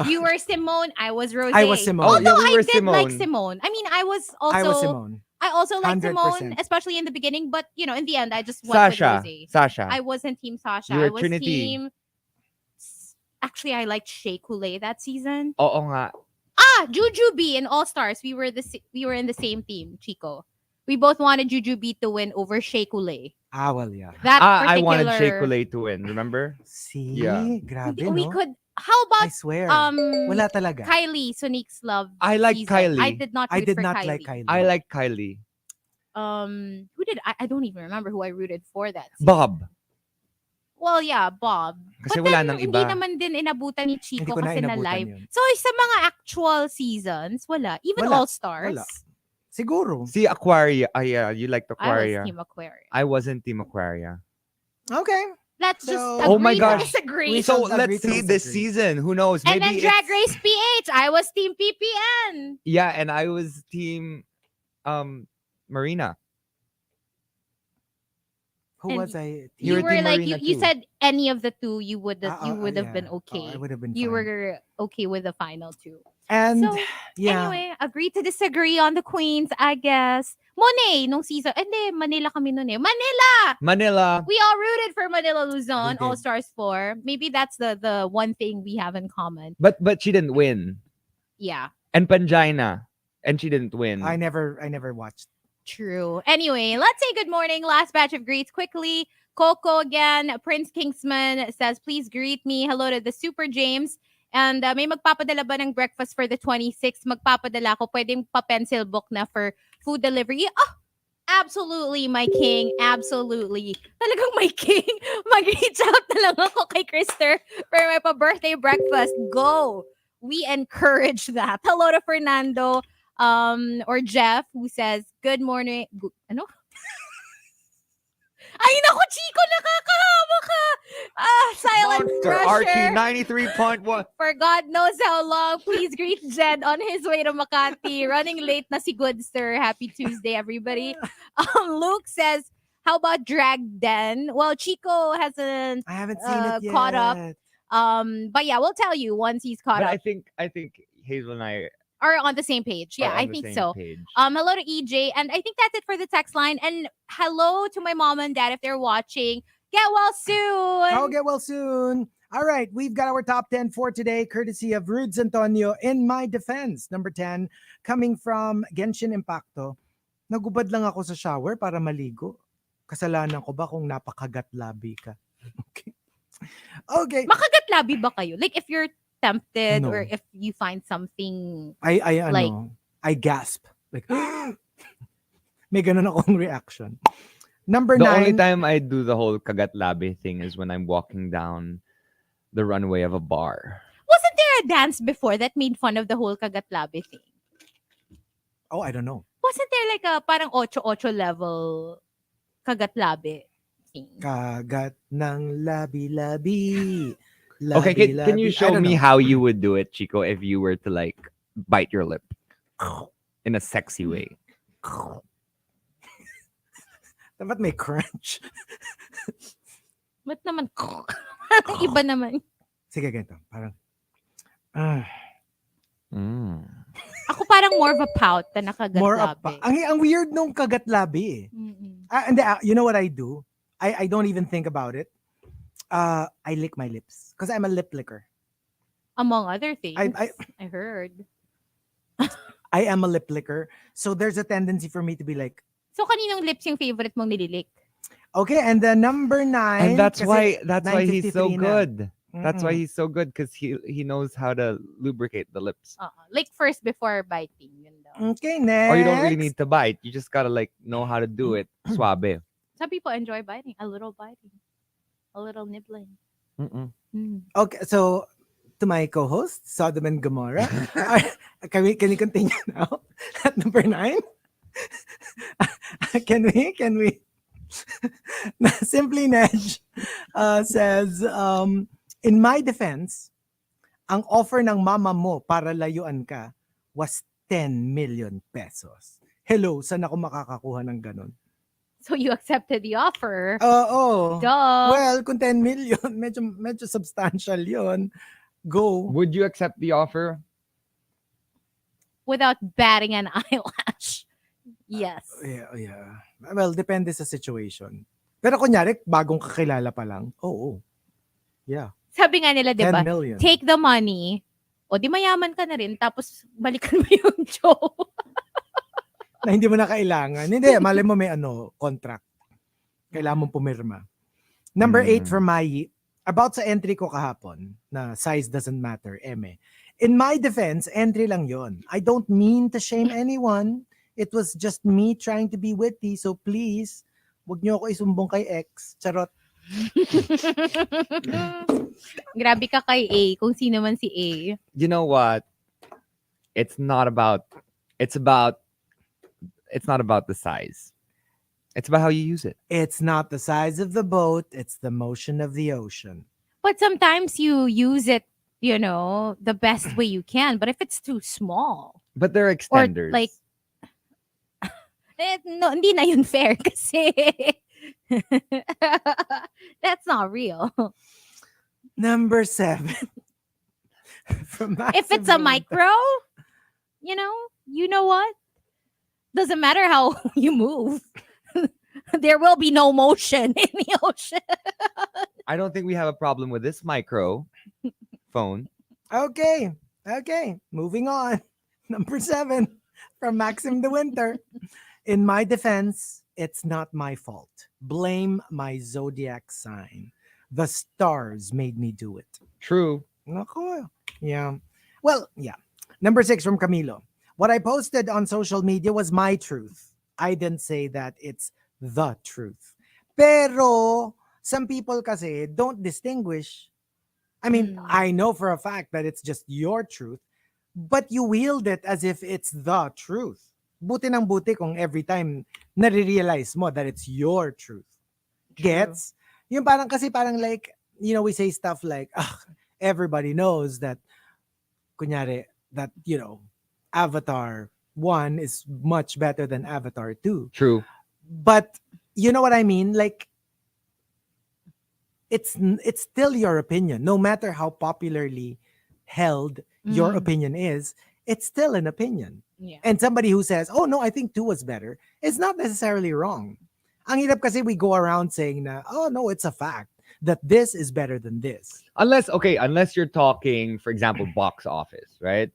You were Simone, I was Rose. I was Simone. Oh, Although yeah, we I were did like Simone. Simone. I mean, I was Simone. I also liked 100%. Simone, especially in the beginning, but in the end, I just went Sasha. with Rose. Sasha. I wasn't Team Sasha. You were I was Trinity. Team. Actually, I liked Shea Coulee that season. Oo nga. Jujubee in All Stars. We were in the same team, Chico. We both wanted Jujubee to win over Shea Coulee. Well, yeah. That I particular. wanted Shea Coulee to win, remember? See? Yeah. Grabe, We no? could. How I about swear. Wala talaga. Kylie, Sonique's love. I like season? Kylie. I did not. I Root did for not Kylie. like Kylie. I like Kylie. Who did I don't even remember who I rooted for that season. Bob. Well, yeah, Bob. Kasi But wala then, nang hindi iba. naman din inabutan ni Chico Hindi ko na kasi na inabutan live. yun. So, sa mga actual seasons, wala. Even Wala. All Stars. Wala. Siguro. See, Aquaria. Yeah, you liked I was Aquaria. Team Aquarius. I wasn't Team Aquaria. Okay. Let's just So- agree Oh my to gosh. disagree. We So shall agree let's to see this disagree. season. Who knows? And then Maybe Drag it's- Race PH. I was Team PPN. Yeah, and I was Team Marina. Who And was I? You You were were Team like Marina you too. said any of the two you would have Yeah. been okay. I would have been You fine. were okay with the final two. And So, yeah. Anyway, agree to disagree on the queens, I guess. Monet, nung season. Hindi, Manila kami nun eh. Manila. We all rooted for Manila Luzon, We did. All Stars 4. Maybe that's the one thing we have in common. But she didn't win. Yeah, And Pangina. And she didn't win. I never watched. true. Anyway, let's say good morning. Last batch of greets quickly. Coco again. Prince Kingsman says, please greet me. Hello to the Super James. And may magpapadala ba ng breakfast for the 26th? Magpapadala ko. Pwedeng pa-pencil book na for food delivery. Oh, absolutely, my king. Absolutely. Talagang my king. Mag-reach out na lang ako kay Krister for my pa-birthday breakfast. Go. We encourage that. Hello to Fernando or Jeff who says, good morning. Ano? Ay, naku, Chico, nakakahawa ka. Silent Monster Rusher. RX93.1. For God knows how long, please greet Jed on his way to Makati. Running late na si Goodster. Happy Tuesday, everybody. Luke says, how about Drag Den? Well, Chico hasn't I haven't seen it yet. caught up. But yeah, we'll tell you once he's caught But up. I think Hazel and I Are on the same page. Yeah, are I on the think same so. page. Hello to EJ, and I think that's it for the text line. And hello to my mom and dad if they're watching. Get well soon. I'll get well soon. All right, we've got our top 10 for today, courtesy of Rudes Antonio. In my defense, number 10, coming from Genshin Impacto. Nagubad lang ako sa shower para maligo. Kasalanan ko ba kung napakagat-labi ka? Okay. Okay. Makagat labi ba kayo? Like if you're tempted No. or if you find something. I gasp. Like, may ganun akong reaction. Number The 9. only time I do the whole kagat labi thing is when I'm walking down the runway of a bar. Wasn't there a dance before that made fun of the whole kagat labi thing? Oh, I don't know. Wasn't there like a parang 8-8 level kagat labi thing? Kagat ng labi-labi. Okay, can you Labi-labi. I show don't me know. how you would do it, Chico, if you were to like bite your lip in a sexy way? Dapat may crunch. Ba't naman? Iba naman. Sige, ganito. Parang, Ako parang more of a pout than a kagat more up labi. pa. Ang weird nung kagat labi eh. Mm-mm. You know what I do? I don't even think about it. I lick my lips because I'm a lip licker. Among other things. I heard. I am a lip licker. So there's a tendency for me to be like, So kaninong lips yung favorite mong nililik? okay, and the number 9. And that's kasi why he's so 9:53 na. good. That's why Mm-mm. he's so good because he knows how to lubricate the lips. Like first before biting. Yun daw. Okay, next. Or you don't really need to bite. You just gotta like know how to do it. Suave. Some people enjoy biting. A little biting. A little nibbling. Okay, so to my co-host, Sodom and Gomorrah. Can we continue now at number 9? Can we? Simply Nedge says, in my defense, ang offer ng mama mo para layuan ka was 10 million pesos. Hello, saan ako makakakuha ng ganun? So you accepted the offer. Oo. Duh. Well, kung 10 million, medyo substantial yon. Go. Would you accept the offer? Without batting an eyelash. Yes. Yeah. Well, depende sa situation. Pero kunyari, bagong kakilala pa lang, oo. Yeah. Sabi nga nila, 10 diba? million. Take the money. O di mayaman ka na rin. Tapos balikan mo yung joke. Na hindi mo na kailangan. Hindi, malay mo may contract. Kailangan mong pumirma. Number 8 from Mai. About sa entry ko kahapon, na size doesn't matter, eme. In my defense, entry lang yon. I don't mean to shame anyone. It was just me trying to be witty. So please, wag niyo ako isumbong kay ex. Charot. Grabe ka kay A. Kung sino man si A. You know what? It's not about the size. It's about how you use it. It's not the size of the boat, it's the motion of the ocean. But sometimes you use it, the best way you can. But if it's too small, But they're or extenders. like, no, hindi na yun fair kasi that's not real. Number 7. From If it's a micro, you know what? Doesn't matter how you move. There will be no motion in the ocean. I don't think we have a problem with this micro phone. Okay. Moving on. Number 7 from Maxim the Winter. In my defense, it's not my fault. Blame my zodiac sign. The stars made me do it. True. Nako. Yeah. Well, yeah. Number 6 from Camilo. What I posted on social media was my truth. I didn't say that it's the truth. Pero some people kasi don't distinguish. I mean, I know for a fact that it's just your truth, but you wield it as if it's the truth. Buti ng buti kung every time nare-realize mo that it's your truth. True. Gets? Yung parang like, we say stuff like, everybody knows that, kunyari, that, Avatar 1 is much better than Avatar 2. True. But you know what I mean? Like, it's still your opinion. No matter how popularly held your Mm. opinion is, it's still an opinion. Yeah. And somebody who says, "Oh no, I think 2 was better," is not necessarily wrong. Ang hirap kasi we go around saying na, "Oh no, it's a fact that this is better than this." Unless you're talking, for example, box office, right?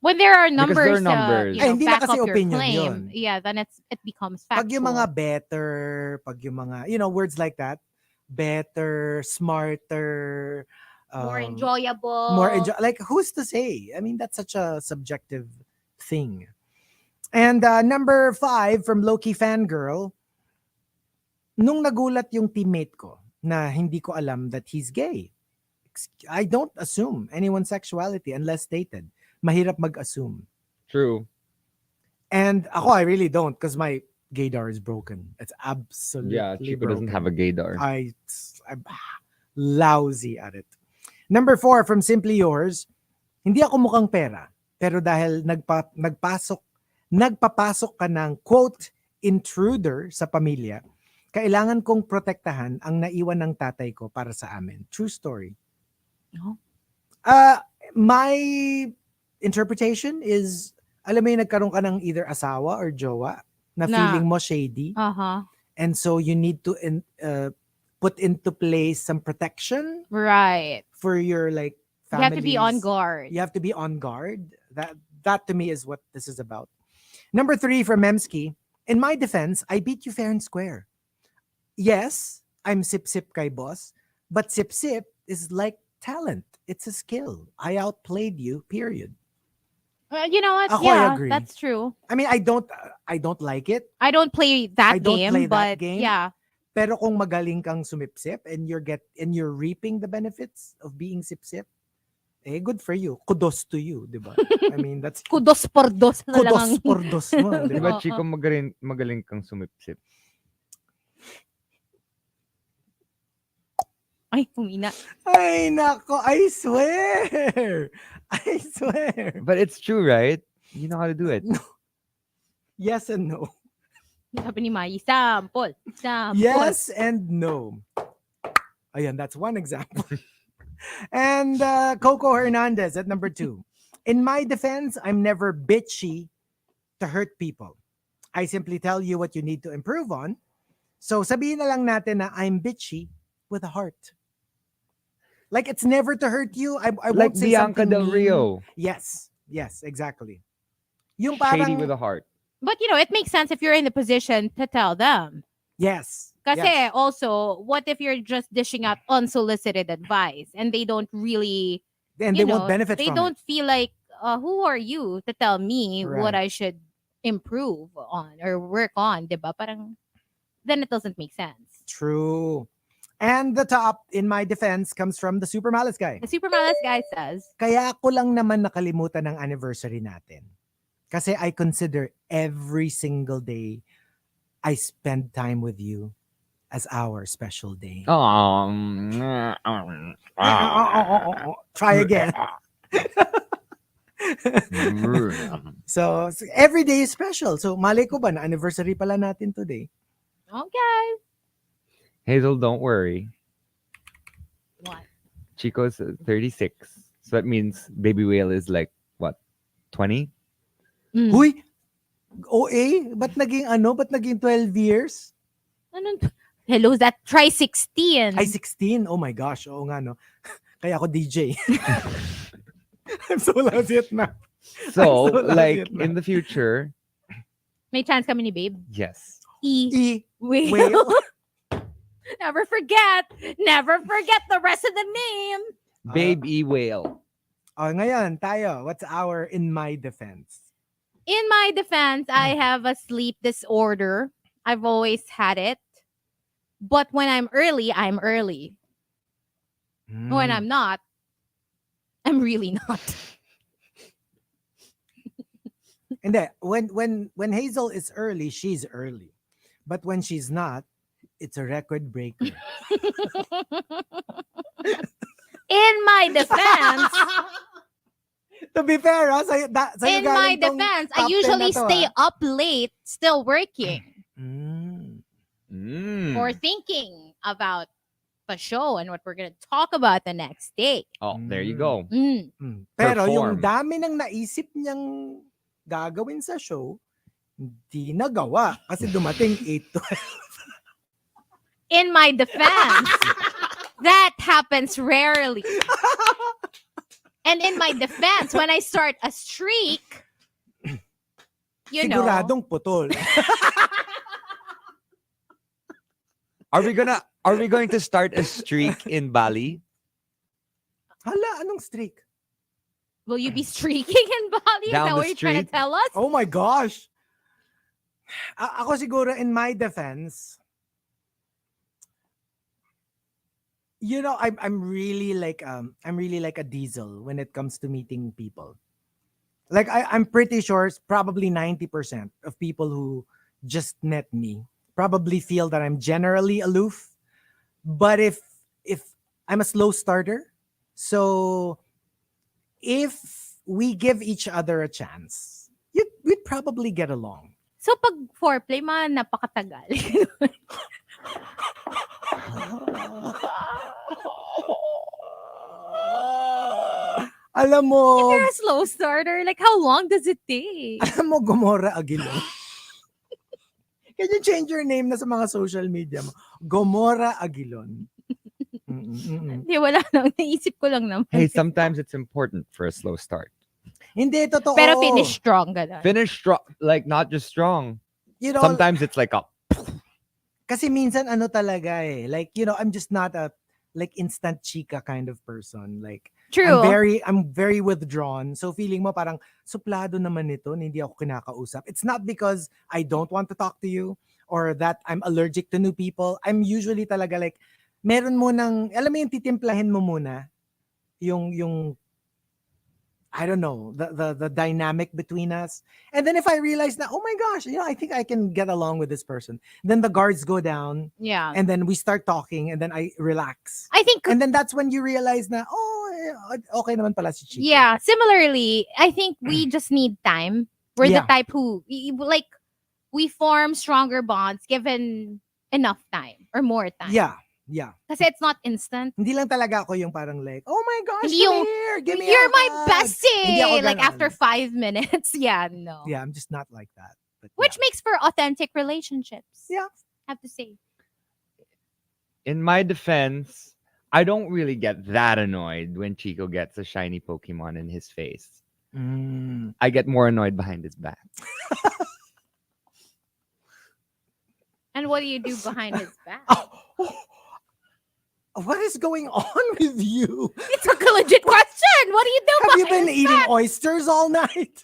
When there are Because there are numbers, numbers. you Ay, know, hindi na back kasi up your opinion claim, yun. yeah, then it becomes factual. Pag yung mga better, pag yung mga, words like that, better, smarter, more um, enjoyable. like, who's to say? I mean, that's such a subjective thing. And number 5 from Loki Fangirl, nung nagulat yung teammate ko na hindi ko alam that he's gay. I don't assume anyone's sexuality unless stated. Mahirap mag-assume. True. And ako, I really don't because my gaydar is broken. It's absolutely Yeah, Chico broken. doesn't have a gaydar. I'm lousy at it. Number 4 from Simply Yours, hindi ako mukhang pera, pero dahil nagpapasok ka ng quote intruder sa pamilya, kailangan kong protektahan ang naiwan ng tatay ko para sa amin. True story. Oh. My interpretation is, alam mo yung nagkaroon ka ng either asawa or jowa na feeling mo shady. Uh-huh. And so you need to put into place some protection Right. for your like You have to be on families. guard. You have to be on guard. That to me is what this is about. Number 3 from Memski. In my defense, I beat you fair and square. Yes, I'm sip-sip kay boss, but sip-sip is like talent. It's a skill. I outplayed you, period. You know what? Ako, I Yeah, agree. that's true. I mean, I don't like it. I don't play that I don't game, play that but game. yeah. Pero kung magaling kang sumip-sip and you're reaping the benefits of being sip-sip, good for you. Kudos to you, di ba? I mean, that's Kudos por dos na lang kudos ang- por dos mo, di Di ba? ba, Chico, magaling kang sumipsip? Ay, humina. Ay, nako, I swear. I swear. But it's true, right? You know how to do it. Yes and no. Sabi ni Mai, sample. Yes and no. Ayan, that's one example. And Coco Hernandez at number 2. In my defense, I'm never bitchy to hurt people. I simply tell you what you need to improve on. So sabihin na lang natin na I'm bitchy with a heart. Like, it's never to hurt you. I Like won't say Bianca something Del mean. Rio. Yes, exactly. Yung Shady parang, with a heart. But you know, it makes sense if you're in the position to tell them. yes. Kasi yes. also, what if you're just dishing out unsolicited advice and they don't really, And you they know, won't benefit they from don't it. feel like, who are you to tell me what Right. I should improve on or work on, diba? Parang, then it doesn't make sense. True. And the top, in my defense, comes from the Super Malice guy. The Super Malice guy says, Kaya ako lang naman nakalimutan ng anniversary natin. Kasi I consider every single day I spend time with you as our special day. Try again. So every day is special. So malay ko ba na anniversary pala natin today? okay. Hazel, don't worry. What? Chico's 36. So that means Baby Whale is like, what, 20? Mm. Huy! OA? Ba't naging 12 years? Hello, that try 16. Ay, 16. Oh my gosh. Oo nga, no? Kaya ako DJ. I'm so lousy at math. So, so lousy like, at math. in the future, May chance kami ni Babe. yes. Whale. Whale. Never forget the rest of the name. Babe E Whale. Oh, ngayon, tayo. What's our in my defense? In my defense, I have a sleep disorder. I've always had it. But when I'm early, I'm early. When I'm not, I'm really not. Hindi, when Hazel is early, she's early. But when she's not, it's a record breaker. my defense, To be fair, sa'yo in my galing tong defense, top I 10 usually na to, stay up late, still working or thinking about the show and what we're gonna talk about the next day. Oh, there you go. Pero yung Perform. dami ng naisip niyang gagawin sa show, hindi nagawa kasi dumating 8 to In my defense, that happens rarely. And in my defense, when I start a streak, you know, siguradong putol. Are we going to start a streak in Bali? Hala, anong streak? will you be streaking in Bali? Is Down that the what you're trying to street? tell us? Oh my gosh. Ako siguro in my defense, you know, I'm really like a diesel when it comes to meeting people. Like I'm pretty sure it's probably 90% of people who just met me probably feel that I'm generally aloof. But if I'm a slow starter, so if we give each other a chance, we'd probably get along. So pag foreplay, napakatagal. Alam If mo, you're a slow starter, like how long does it take? alam mo, Gomora Aguilon. Can you change your name na sa mga social media mo? Gomora Aguilon. Hindi, wala lang. Naisip ko lang naman. Hey, sometimes it's important for a slow start. Hindi, totoo. Pero finish strong gano'n. Finish strong, like not just strong. You know, Sometimes it's like a kasi minsan ano talaga eh. Like, you know, I'm just not a like instant chika kind of person. Like, True. I'm very withdrawn. So feeling mo parang suplado naman nito, hindi ako kinakausap. It's not because I don't want to talk to you or that I'm allergic to new people. I'm usually talaga like, meron mo nang, alam mo yung titimplahin mo muna, yung I don't know, the dynamic between us. And then if I realize that, oh my gosh, you know, I think I can get along with this person. Then the guards go down Yeah. and then we start talking and then I relax. I think, And then that's when you realize na, oh, okay naman pala si Chico. yeah, similarly, I think we just need time. We're Yeah. the type who, like, we form stronger bonds given enough time or more time. Yeah. Yeah. Kasi it's not instant. Hindi lang talaga ako yung parang like, oh my gosh, Hindi come yung, here, give me You're a my hug. bestie! Hindi ako Like, ganon. after 5 minutes. Yeah, no. Yeah, I'm just not like that. But Which yeah. makes for authentic relationships. Yeah. I have to say. in my defense, I don't really get that annoyed when Chico gets a shiny Pokemon in his face. I get more annoyed behind his back. And what do you do behind his back? What is going on with you? It's a legit question. What do you do Have you behind been his eating back? oysters all night?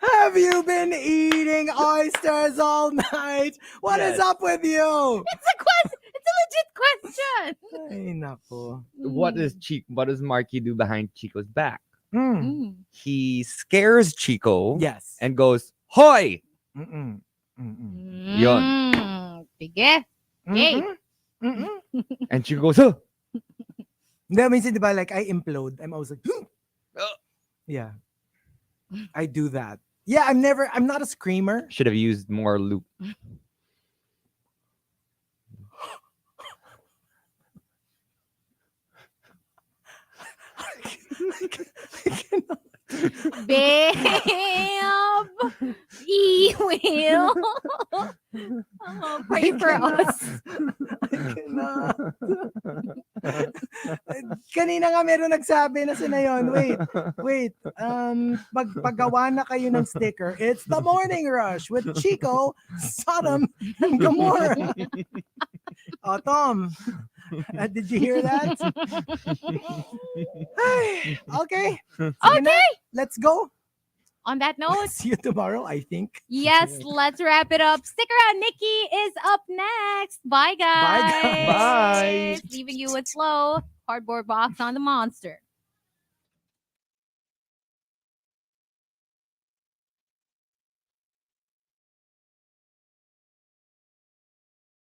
Have you been eating oysters all night? What is Yes. up with you? It's a question. It's a legit question. Ay, nako. What does Markki do behind Chico's back? Mm. He scares Chico Yes. and goes, "Hoy!" Mm-mm. Mm-mm. Yun. Sige. Okay. Mm-mm. And Chico goes, "Huh." Hindi, minsan, di ba, like, I implode. I'm always like, yeah. I do that. Yeah, I'm not a screamer. Should have used more loop. Babe. E-wheel. Oh, pray for us. I cannot. Kanina nga meron nagsabi na sinayon. Wait. Paggawa na kayo ng sticker. It's the Morning Rush with Chico, Sodom, and Gomorrah. Oh, Tom. Did you hear that? Okay. Sige na. Let's go. On that note, See you tomorrow, I think. yes, let's wrap it up. Stick around. Nikki is up next. Bye, guys. Bye, guys. Bye. Leaving you with Slow. Cardboard box on the Monster.